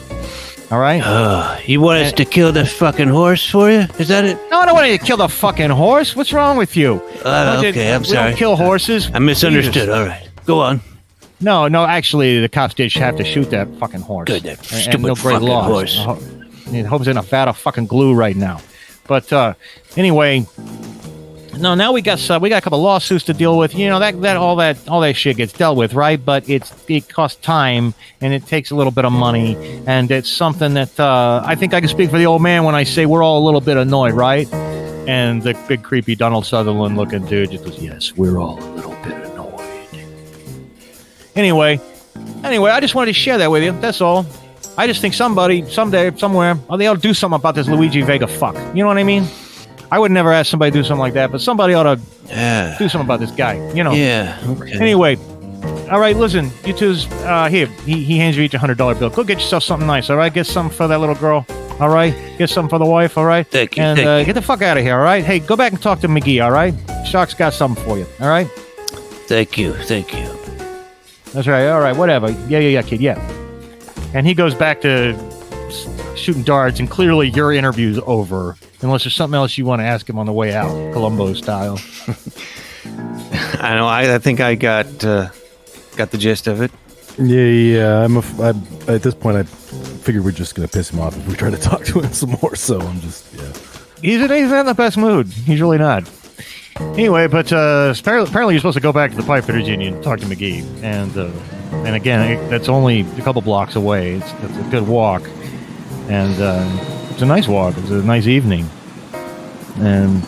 Speaker 2: All right?
Speaker 4: You want us to kill the fucking horse for you? Is that it?
Speaker 2: No, I don't want you to kill the fucking horse. What's wrong with you?
Speaker 4: Okay, I'm sorry.
Speaker 2: We don't kill horses.
Speaker 4: I misunderstood.
Speaker 2: Jesus.
Speaker 4: All right. Go on.
Speaker 2: No, actually, the cops did have to shoot that fucking horse.
Speaker 4: Good, that
Speaker 2: And
Speaker 4: stupid
Speaker 2: no great
Speaker 4: fucking
Speaker 2: loss.
Speaker 4: horse.
Speaker 2: I hope it's in a vat of fucking glue right now. But anyway, no. Now we got a couple lawsuits to deal with. You know all that shit gets dealt with, right? But it costs time and it takes a little bit of money, and it's something that I think I can speak for the old man when I say we're all a little bit annoyed, right? And the big creepy Donald Sutherland looking dude just goes, "Yes, we're all a little bit annoyed." Anyway, I just wanted to share that with you. That's all. I just think somebody, someday, somewhere, they ought to do something about this Luigi Vega fuck. You know what I mean? I would never ask somebody to do something like that, but somebody ought to do something about this guy. You know?
Speaker 4: Yeah. Okay.
Speaker 2: Anyway, all right, listen, you two's, here, he hands you each a $100 bill. Go get yourself something nice, all right? Get something for that little girl, all right? Get something for the wife, all right?
Speaker 4: Thank you,
Speaker 2: And
Speaker 4: thank you.
Speaker 2: get the fuck out of here, all right? Hey, go back and talk to McGee, all right?
Speaker 5: Shock's got something for you. All right.
Speaker 4: Thank you.
Speaker 5: That's right. All right. Whatever. Yeah, kid. Yeah. And he goes back to shooting darts, and clearly your interview's over. Unless there's something else you want to ask him on the way out, Columbo style.
Speaker 1: I know. I think I got the gist of it.
Speaker 3: Yeah. At this point, I figured we're just gonna piss him off if we try to talk to him some more. So I'm just
Speaker 5: He's not in the best mood. He's really not. Anyway, but apparently you're supposed to go back to the pipefitters union and talk to McGee, and again, that's only a couple blocks away. It's a good walk, and it's a nice walk. It's a nice evening, and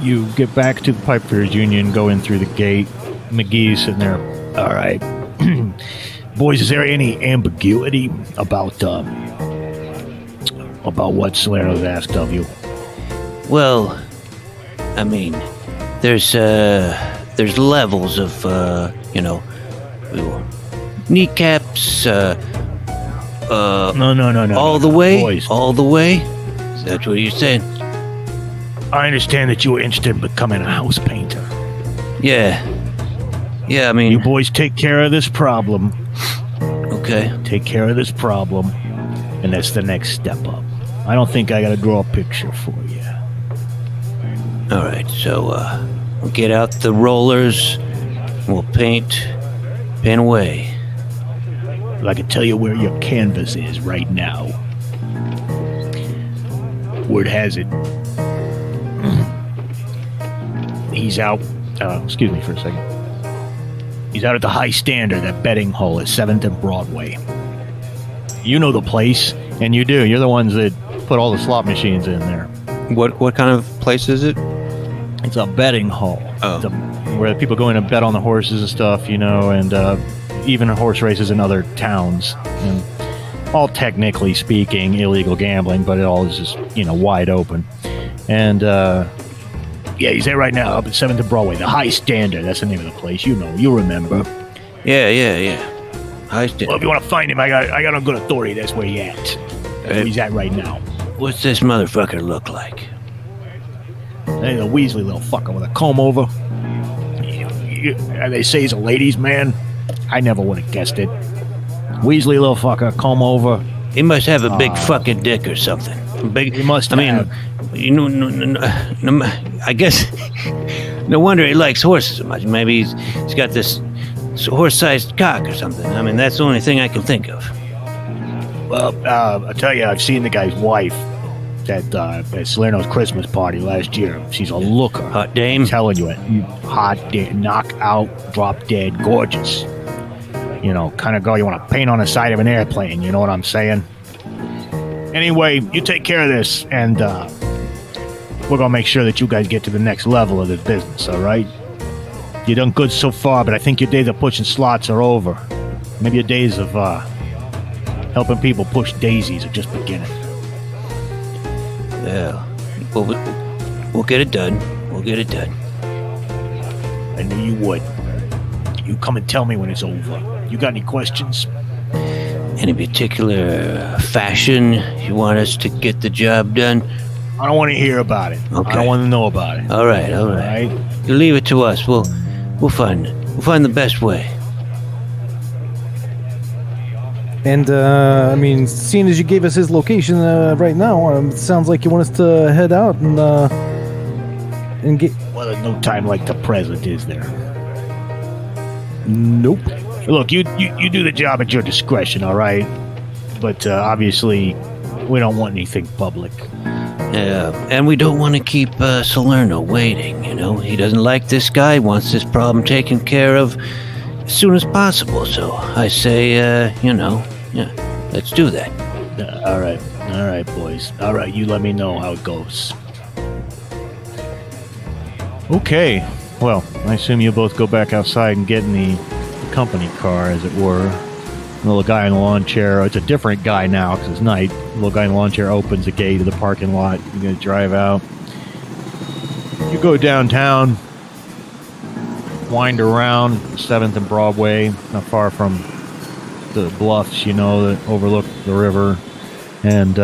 Speaker 5: you get back to the pipefitters union, go in through the gate. McGee's sitting there. All right, boys, is there any ambiguity about what Salerno's asked of you?
Speaker 4: Well, I mean, there's levels of kneecaps.
Speaker 5: No.
Speaker 4: All the way.
Speaker 5: Boys.
Speaker 4: All the way. Is that what you're saying?
Speaker 5: I understand that you were interested in becoming a house painter.
Speaker 4: Yeah. I mean,
Speaker 5: You boys take care of this problem.
Speaker 4: okay.
Speaker 5: Take care of this problem, and that's the next step up. I don't think I got to draw a picture for you.
Speaker 4: All right. So we'll get out the rollers. We'll paint away.
Speaker 5: But I can tell you where your canvas is right now. Word has it. He's out. Excuse me for a second. He's out at the High Standard, that betting hall at 7th and Broadway. You know the place, and you do. You're the ones that put all the slot machines in there.
Speaker 1: What kind of place is it?
Speaker 5: It's a betting hall.
Speaker 1: Oh.
Speaker 5: Where people go in and bet on the horses and stuff, and even horse races in other towns. And all technically speaking, illegal gambling, but it all is just, wide open. And, yeah, he's there right now, up at 7th and Broadway. The High Standard, that's the name of the place. You remember.
Speaker 4: Yeah. High Standard.
Speaker 5: Well, if you want to find him, I got a good authority. That's where he's at. That's where he's at right now.
Speaker 4: What's this motherfucker look like?
Speaker 5: Hey, the Weasley little fucker with a comb over. They say he's a ladies' man. I never would have guessed it. Weasley little fucker, comb over.
Speaker 4: He must have a big fucking dick or something. Big.
Speaker 5: He must
Speaker 4: No, I guess. No wonder he likes horses so much. Maybe he's got this horse-sized cock or something. I mean, that's the only thing I can think of.
Speaker 5: Well, I tell you, I've seen the guy's wife at Salerno's Christmas party last year. She's a looker.
Speaker 4: Hot dame.
Speaker 5: I'm telling you it. Hot, knock out, drop dead, gorgeous. Kind of girl you want to paint on the side of an airplane. You know what I'm saying? Anyway, you take care of this, and we're going to make sure that you guys get to the next level of this business, all right? You've done good so far, but I think your days of pushing slots are over. Maybe your days of helping people push daisies are just beginning.
Speaker 4: Yeah. We'll get it done.
Speaker 5: I knew you would. You come and tell me when it's over. You got any questions?
Speaker 4: Any particular fashion you want us to get the job done?
Speaker 5: I don't want to hear about it.
Speaker 4: Okay.
Speaker 5: I don't want to know about it.
Speaker 4: All right. You leave it to us. We'll find it. We'll find the best way.
Speaker 3: And seeing as you gave us his location right now, it sounds like you want us to head out and get.
Speaker 5: Well, there's no time like the present, is there?
Speaker 3: Nope.
Speaker 5: Look, you do the job at your discretion, all right? But obviously, we don't want anything public.
Speaker 4: And we don't want to keep Salerno waiting, He doesn't like this guy, wants this problem taken care of as soon as possible. So I say, let's do that.
Speaker 5: All right, boys. All right, you let me know how it goes. Okay. Well, I assume you both go back outside and get in the company car, as it were. The little guy in the lawn chair. It's a different guy now because it's night. The little guy in the lawn chair opens the gate of the parking lot. You're going to drive out. You go downtown, wind around 7th and Broadway, not far from the bluffs, that overlook the river. And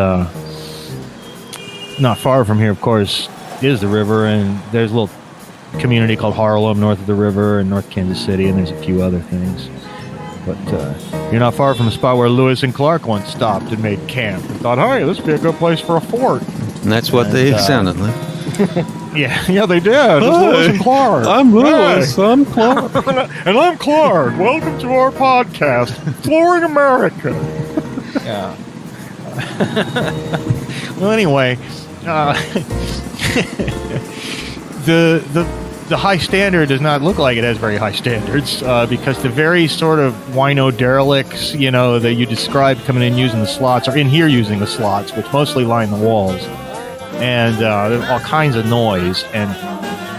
Speaker 5: not far from here, of course, is the river, and there's a little
Speaker 2: community called Harlem, north of the river, and North Kansas City, and there's a few other things. But you're not far from the spot where Lewis and Clark once stopped and made camp and thought, hey, this would be a good place for a fort.
Speaker 1: And that's what they sounded like.
Speaker 2: Yeah, they did. It's Lewis and Clark.
Speaker 1: I'm Lewis. I'm Clark.
Speaker 2: And I'm Clark. Welcome to our podcast, Flooring America. Yeah. Well, anyway, the high standard does not look like it has very high standards because the very sort of wino derelicts, that you described coming in using the slots are in here using the slots, which mostly line the walls. And there's all kinds of noise and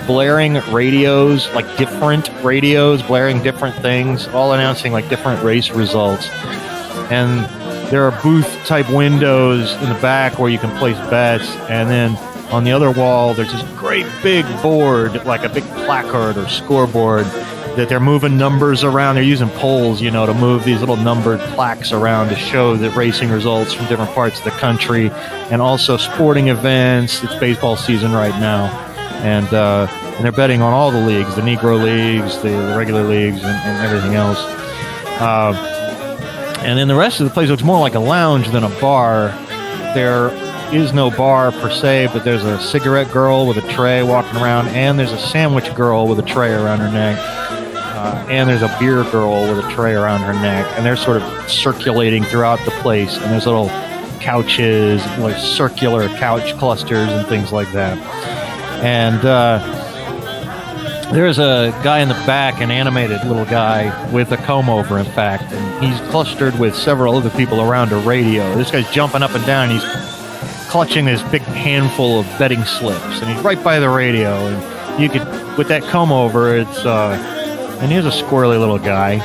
Speaker 2: blaring radios, like different radios, blaring different things, all announcing like different race results. And there are booth-type windows in the back where you can place bets, and then on the other wall, there's this great big board, like a big placard or scoreboard, that they're moving numbers around. They're using poles, to move these little numbered plaques around to show the racing results from different parts of the country, and also sporting events. It's baseball season right now, and they're betting on all the leagues, the Negro leagues, the regular leagues, and everything else. And then the rest of the place looks more like a lounge than a bar. There is no bar per se, but there's a cigarette girl with a tray walking around, and there's a sandwich girl with a tray around her neck, and there's a beer girl with a tray around her neck, and they're sort of circulating throughout the place, and there's little couches, like circular couch clusters and things like that. And there's a guy in the back, an animated little guy with a comb over, in fact, and he's clustered with several other people around a radio. This guy's jumping up and down, he's clutching this big handful of betting slips, and he's right by the radio, and you could, with that comb over, it's and here's a squirrely little guy.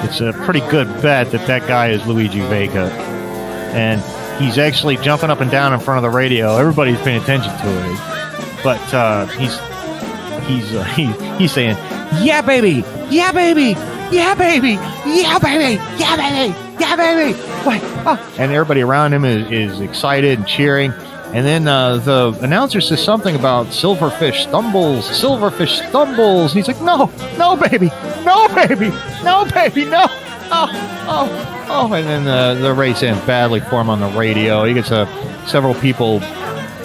Speaker 2: It's a pretty good bet that guy is Luigi Vega, and he's actually jumping up and down in front of the radio. Everybody's paying attention to it, but he's saying, yeah baby, yeah baby, yeah baby, yeah baby, yeah baby, yeah baby. Wait, oh. And everybody around him is excited and cheering. And then the announcer says something about silverfish stumbles. And he's like, no baby, no baby, no baby, no. Oh. And then the race ends badly for him on the radio. He gets several people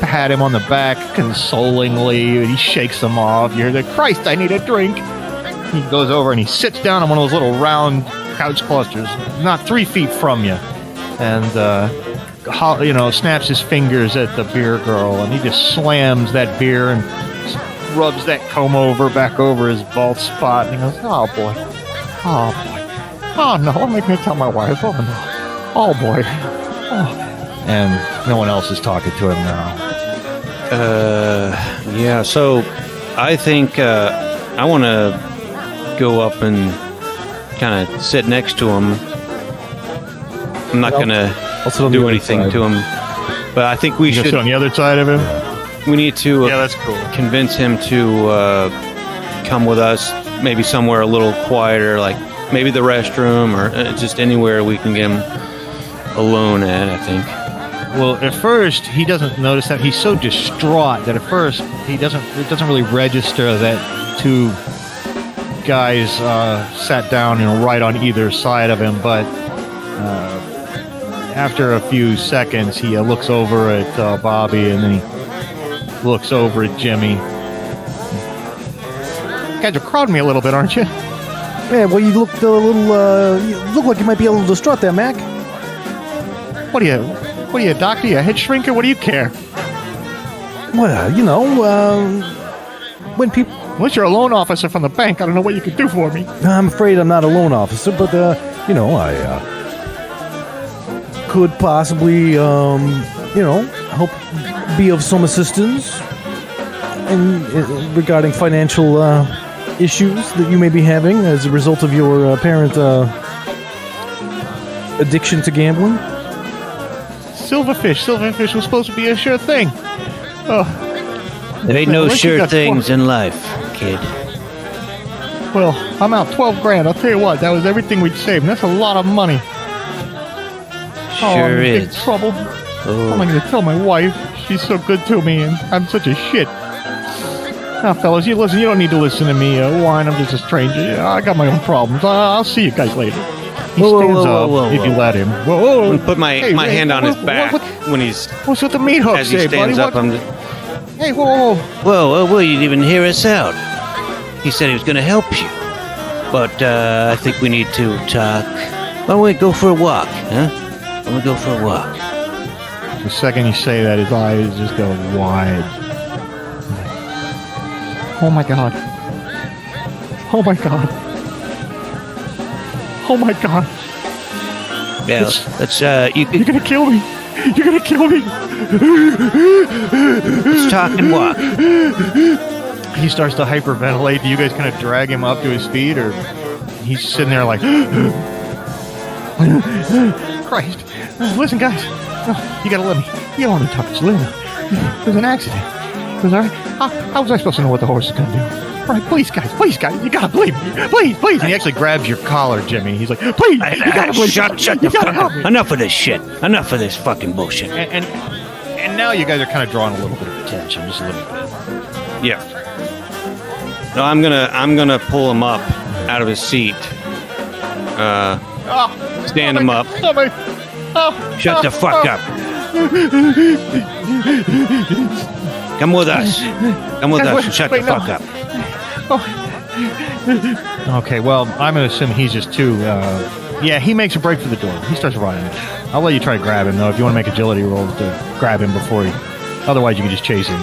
Speaker 2: pat him on the back consolingly, and he shakes them off. You hear the, Christ, I need a drink. He goes over and he sits down on one of those little round couch clusters, not 3 feet from you, and snaps his fingers at the beer girl, and he just slams that beer and rubs that comb over back over his bald spot, and he goes, oh boy, oh no, don't make me tell my wife, oh boy, and no one else is talking to him now.
Speaker 1: Yeah, so I think I want to go up and kind of sit next to him. I'm not going to do anything to him, but I think we should
Speaker 2: sit on the other side of him.
Speaker 1: We need to
Speaker 2: that's cool.
Speaker 1: Convince him to come with us, maybe somewhere a little quieter, like maybe the restroom or just anywhere we can get him alone at, I think.
Speaker 2: Well, at first he doesn't notice that. He's so distraught that at first it doesn't really register that two guys sat down, right on either side of him. But after a few seconds, he looks over at Bobby, and then he looks over at Jimmy. You guys are crowding me a little bit, aren't you?
Speaker 3: Yeah, well, you looked a little. You look like you might be a little distraught there, Mac.
Speaker 2: What are you, a doctor? You a head shrinker? What do you care?
Speaker 3: Well, when people...
Speaker 2: Unless you're a loan officer from the bank, I don't know what you could do for me.
Speaker 3: I'm afraid I'm not a loan officer, but, I could possibly, help be of some assistance regarding financial issues that you may be having as a result of your apparent addiction to gambling.
Speaker 5: Silverfish was supposed to be a sure thing. Oh.
Speaker 4: There ain't no sure things in life, kid.
Speaker 5: Well, I'm out $12,000. I'll tell you what, that was everything we'd saved, and that's a lot of money.
Speaker 4: Sure
Speaker 5: I'm in
Speaker 4: is.
Speaker 5: big trouble.
Speaker 4: Oh.
Speaker 5: I'm going to tell my wife. She's so good to me, and I'm such a shit. Now, fellas, you listen. You don't need to listen to me whine. I'm just a stranger. I got my own problems. I'll see you guys later. He stands up if you let him. Whoa.
Speaker 1: I'm gonna put my hand on his back when he's
Speaker 5: What's with the meat hook?
Speaker 1: as he stands up.
Speaker 5: Hey, whoa.
Speaker 4: Whoa, you didn't even hear us out. He said he was going to help you. But I think we need to talk. Why don't we go for a walk, huh? Why don't we go for a walk?
Speaker 5: The second you say that, his eyes just go wide. Oh my god. Oh my god. Oh my god.
Speaker 4: Yeah, let's
Speaker 5: You're gonna kill me. You're gonna kill me.
Speaker 4: let's talk and walk.
Speaker 5: He starts to hyperventilate. Do you guys kind of drag him up to his feet, or he's sitting there like, Christ. Listen, guys. No, you gotta let me. You don't want me to talk to Selena. There's an accident. It was all right. How was I supposed to know what the horse is gonna do? All right, please, guys, you gotta believe me. Please. And he actually grabs your collar, Jimmy. He's like, please, you gotta believe me.
Speaker 4: Shut the fuck up. Enough of this shit. Enough of this fucking bullshit.
Speaker 5: And now you guys are kind of drawing a little bit of attention, just a little bit.
Speaker 1: Yeah. No, I'm gonna pull him up out of his seat. Stand him up.
Speaker 4: Shut the fuck up. Come with us. Come with us and shut the fuck up.
Speaker 5: Okay, well, I'm going to assume he's just too... yeah, he makes a break for the door. He starts running. I'll let you try to grab him, though, if you want to make agility rolls to grab him before he... Otherwise, you can just chase him.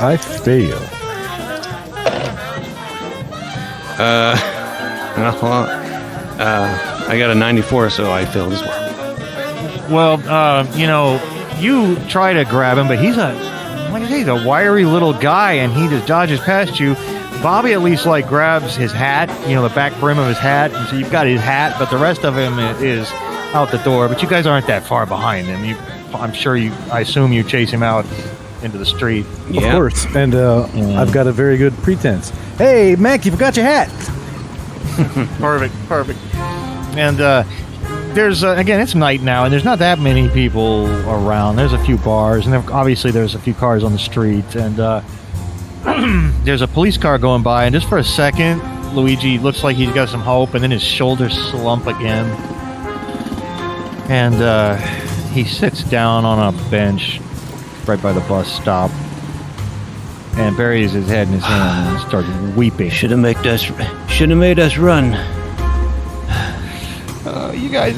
Speaker 3: I fail.
Speaker 1: I got a 94, so I failed as well.
Speaker 5: Well, you try to grab him, but he's a wiry little guy, and he just dodges past you. Bobby at least grabs his hat, the back brim of his hat, and so you've got his hat, but the rest of him is out the door. But you guys aren't that far behind him. I assume you chase him out into the street.
Speaker 1: Yeah.
Speaker 3: Of course, and I've got a very good pretense. Hey, Mac, you forgot your hat.
Speaker 5: Perfect. And there's again, it's night now, and there's not that many people around. There's a few bars, and obviously there's a few cars on the street, and there's a police car going by. And just for a second, Luigi looks like he's got some hope, and then his shoulders slump again, and he sits down on a bench right by the bus stop and buries his head in his hand and starts weeping.
Speaker 4: Should have made us run.
Speaker 5: You guys,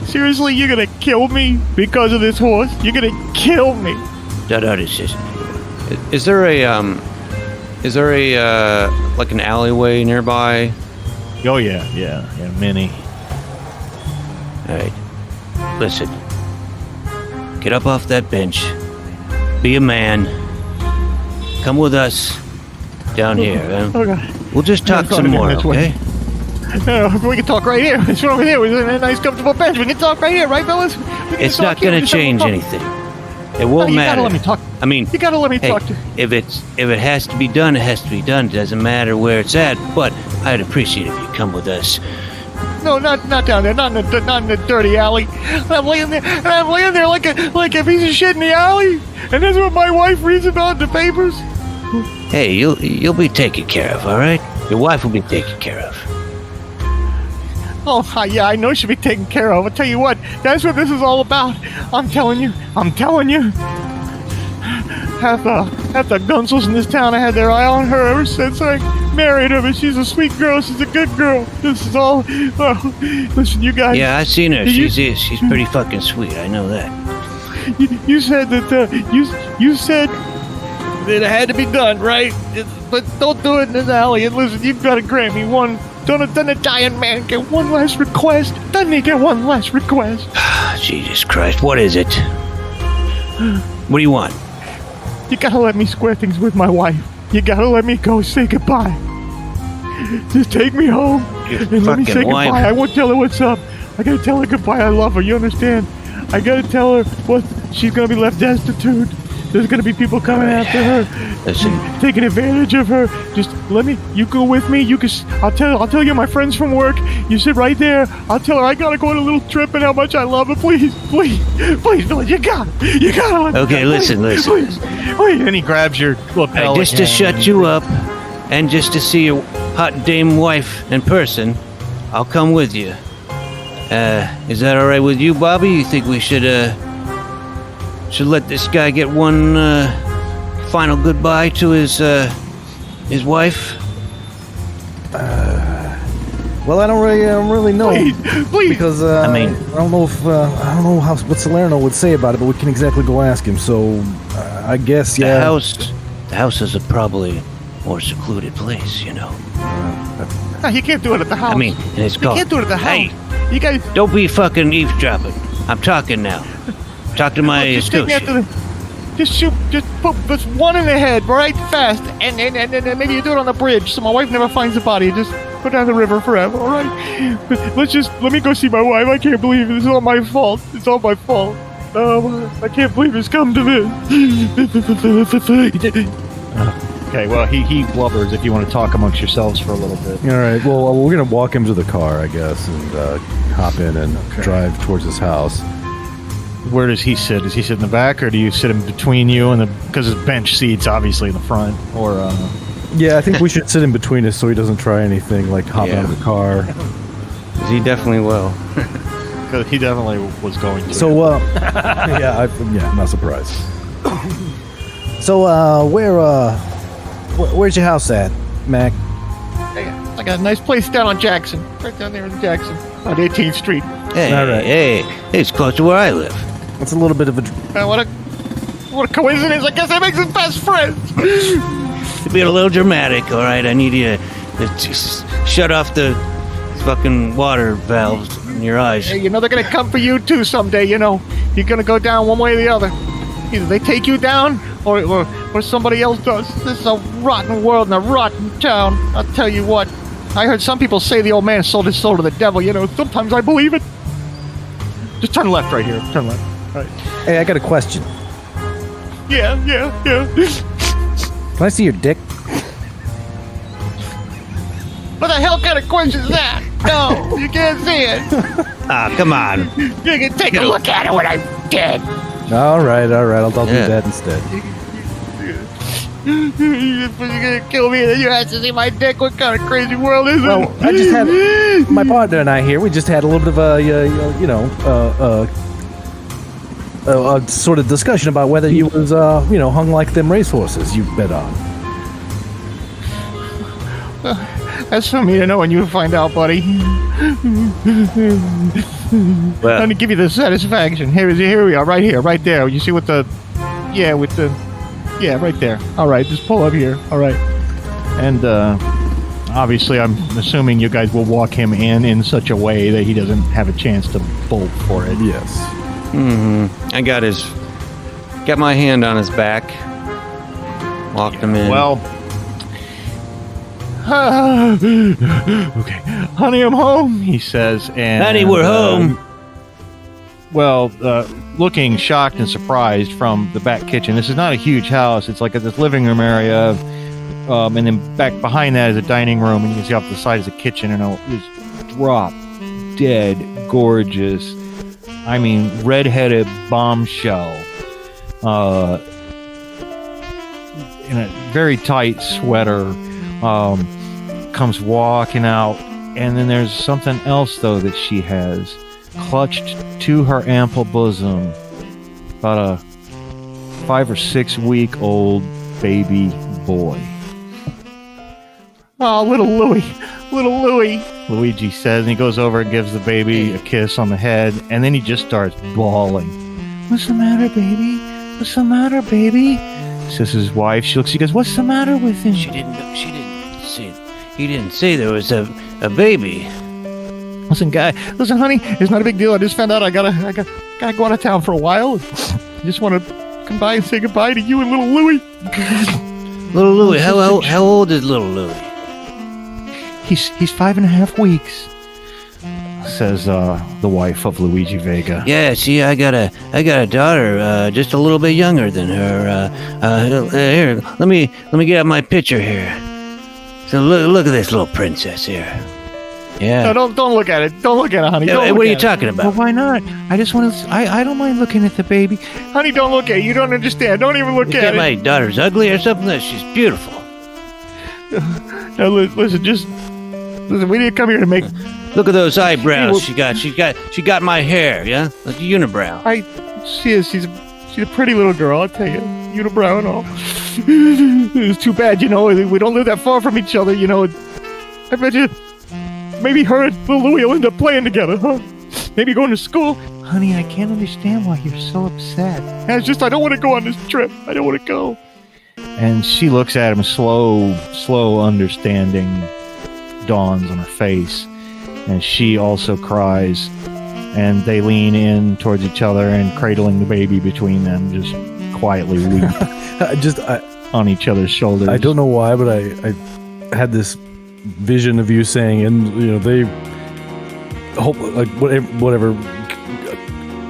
Speaker 5: seriously, you're gonna kill me because of this horse? You're gonna kill me?
Speaker 1: Is there a like an alleyway nearby?
Speaker 5: Oh yeah, many.
Speaker 4: All right, listen. Get up off that bench. Be a man. Come with us down here.
Speaker 5: Oh God.
Speaker 4: We'll just talk some more, okay?
Speaker 5: We can talk right here. It's over there. We're in a nice, comfortable bench. We can talk right here, right, fellas?
Speaker 4: It's not going to change anything. It won't matter.
Speaker 5: You gotta let me talk.
Speaker 4: I mean,
Speaker 5: you gotta let me talk.
Speaker 4: If it has to be done, it has to be done. It doesn't matter where it's at. But I'd appreciate if you come with us.
Speaker 5: No, not down there. Not in the dirty alley. I'm laying there like a piece of shit in the alley. And that's what my wife reads about in the papers.
Speaker 4: Hey, you'll be taken care of, all right? Your wife will be taken care of.
Speaker 5: Oh, yeah, I know she'll be taken care of. I'll tell you what, that's what this is all about. I'm telling you. Half the gunsels in this town, I had their eye on her ever since I married her, but she's a sweet girl. She's a good girl. This is all, listen, you guys.
Speaker 4: Yeah, I've seen her. She's pretty fucking sweet. I know that.
Speaker 5: You said that, you said that it had to be done, right? But don't do it in this alley. And listen, you've got to grant me one. Doesn't a giant man get one last request? Doesn't he get one last request?
Speaker 4: Jesus Christ, what is it? What do you want?
Speaker 5: You gotta let me square things with my wife. You gotta let me go say goodbye. Just take me home and let me say goodbye. I won't tell her what's up. I gotta tell her goodbye. I love her. You understand? I gotta tell her what she's gonna be left destitute. There's gonna be people coming after her,
Speaker 4: Listen.
Speaker 5: taking advantage of her. Just you go with me. I'll tell you my friends from work. You sit right there. I'll tell her I gotta go on a little trip and how much I love her. Please, Billy, you got it.
Speaker 4: Okay, listen.
Speaker 5: Please. And he grabs your lapel.
Speaker 4: Just to shut you up, and just to see your hot dame wife in person, I'll come with you. Is that all right with you, Bobby? You think we should let this guy get one final goodbye to his wife?
Speaker 3: Well, I don't really know.
Speaker 5: Please.
Speaker 3: Because I don't know what Salerno would say about it, but we can exactly go ask him. So I guess
Speaker 4: The house is a probably more secluded place, you know.
Speaker 5: No, you can't do it at the house.
Speaker 4: I mean, and it's called.
Speaker 5: You can't do it at the house.
Speaker 4: Hey,
Speaker 5: you guys.
Speaker 4: don't be fucking eavesdropping. I'm talking now. Talk to my
Speaker 5: Just take me
Speaker 4: associate.
Speaker 5: after just shoot. Just put this one in the head, right, fast, and maybe you do it on the bridge, so my wife never finds the body. Just put down the river forever, all right? Let me go see my wife. I can't believe it. It's all my fault. It's all my fault. I can't believe it's come to this. Okay, well, he blubbers if you want to talk amongst yourselves for a little bit.
Speaker 3: All right. Well, we're gonna walk him to the car, I guess, and hop in and drive towards his house.
Speaker 2: Where does he sit? Does he sit in the back, or do you sit him between you and because his bench seat's obviously in the front? Or
Speaker 3: Yeah, I think we should sit in between us so he doesn't try anything like hop out of the car.
Speaker 1: He definitely will.
Speaker 2: because he definitely was going to.
Speaker 3: So, yeah, not surprised. So, where's your house at, Mac?
Speaker 5: I got a nice place down on Jackson, right down there in Jackson, on 18th Street.
Speaker 4: Hey,
Speaker 3: All right.
Speaker 4: hey, it's close to where I live.
Speaker 3: It's a little bit of a.
Speaker 5: What a coincidence! I guess that makes us best friends.
Speaker 4: To be a little dramatic, all right. I need you to just shut off the fucking water valves in your eyes.
Speaker 5: Hey, you know they're gonna come for you too someday. You know you're gonna go down one way or the other. Either they take you down, or somebody else does. This is a rotten world and a rotten town. I'll tell you what. I heard some people say the old man sold his soul to the devil. You know, sometimes I believe it. Just turn left right here. Turn left. All right.
Speaker 3: Hey, I got a question.
Speaker 5: Yeah.
Speaker 3: Can I see your dick?
Speaker 5: What the hell kind of question is that? No, you can't see it.
Speaker 4: Ah, come on.
Speaker 5: You can take a look at it when I'm dead.
Speaker 3: All right. I'll do that instead.
Speaker 5: You're gonna kill me and then you have to see my dick. What kind of crazy world is it?
Speaker 3: Well, I just had my partner and I here. We just had a little bit of a sort of discussion about whether you was hung like them racehorses you bet on.
Speaker 5: That's for me to know and you find out, buddy.
Speaker 4: Well,
Speaker 5: Let me give you the satisfaction. Here we are, right here, right there. You see right there. All right, just pull up here. All right.
Speaker 2: And obviously, I'm assuming you guys will walk him in such a way that he doesn't have a chance to bolt for it.
Speaker 3: Yes.
Speaker 1: I got my hand on his back. Walked him in.
Speaker 2: Well,
Speaker 5: Okay. Honey, I'm home.
Speaker 2: he says, and
Speaker 4: honey, we're home.
Speaker 2: Looking shocked and surprised from the back kitchen. This is not a huge house. It's like this living room area, and then back behind that is a dining room, and you can see off the side is a kitchen, and it's drop dead gorgeous. I mean, redheaded bombshell, in a very tight sweater, comes walking out, and then there's something else though that she has clutched to her ample bosom, about a 5 or 6 week old baby boy.
Speaker 5: Oh, little Louie.
Speaker 2: Luigi says, and he goes over and gives the baby a kiss on the head, and then he just starts bawling. What's the matter, baby? What's the matter, baby? Says his wife. She looks. She goes, "What's the matter with him?"
Speaker 4: She didn't say. He didn't say there was a baby.
Speaker 5: Listen, honey, it's not a big deal. I just found out I gotta go out of town for a while. I just want to come by and say goodbye to you and little Louie.
Speaker 4: Little Louie, how old is little Louie?
Speaker 5: He's 5.5 weeks.
Speaker 2: says the wife of Luigi Vega.
Speaker 4: Yeah, see, I got a daughter, just a little bit younger than her. Here, let me get out my picture here. So look at this little princess here. Yeah.
Speaker 5: No, don't look at it. Don't look at it, honey. Don't
Speaker 4: What
Speaker 5: look
Speaker 4: are you
Speaker 5: at
Speaker 4: talking
Speaker 5: it.
Speaker 2: Well,
Speaker 4: about?
Speaker 2: why not? I just want to. I don't mind looking at the baby.
Speaker 5: Honey, don't look at it. You don't understand. Don't even look
Speaker 4: You
Speaker 5: at
Speaker 4: think
Speaker 5: it.
Speaker 4: my daughter's ugly or something? She's beautiful.
Speaker 5: Now, listen, listen. We didn't come here to make.
Speaker 4: Look at those eyebrows she got. She got my hair. Yeah, like a unibrow.
Speaker 5: She is. She's a pretty little girl. I'll tell you. Unibrow and all. It's too bad, you know. We don't live that far from each other, you know. I bet you. Maybe her and little Louie will end up playing together, huh? Maybe going to school.
Speaker 2: Honey, I can't understand why you're so upset.
Speaker 5: It's just I don't want to go on this trip. I don't want to go.
Speaker 2: And she looks at him, slow understanding dawns on her face. And she also cries. And they lean in towards each other and cradling the baby between them, just quietly weep on each other's shoulders.
Speaker 3: I don't know why, but I had this vision of you saying, and they hope like whatever,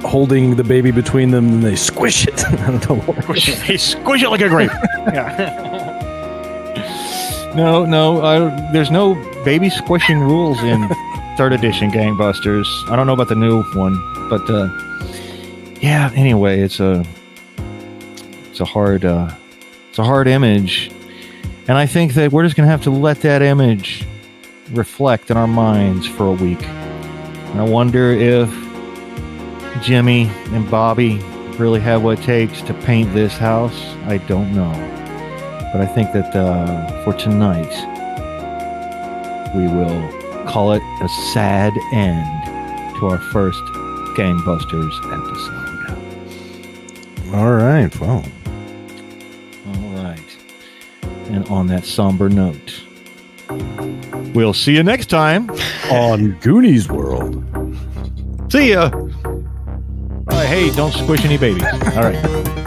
Speaker 3: holding the baby between them, and they squish it. I don't know what.
Speaker 5: They squish it like a grape.
Speaker 2: No, there's no baby squishing rules in 3rd edition Gangbusters. I don't know about the new one, but yeah. Anyway, it's a hard image, and I think that we're just gonna have to let that image reflect in our minds for a week. And I wonder if Jimmy and Bobby really have what it takes to paint this house. I don't know, but I think that for tonight we will call it a sad end to our first Gangbusters episode.
Speaker 3: All right, well.
Speaker 2: All right. And on that somber note, we'll see you next time.
Speaker 3: On Goonies World.
Speaker 1: See ya.
Speaker 2: All right, hey, don't squish any babies. All right.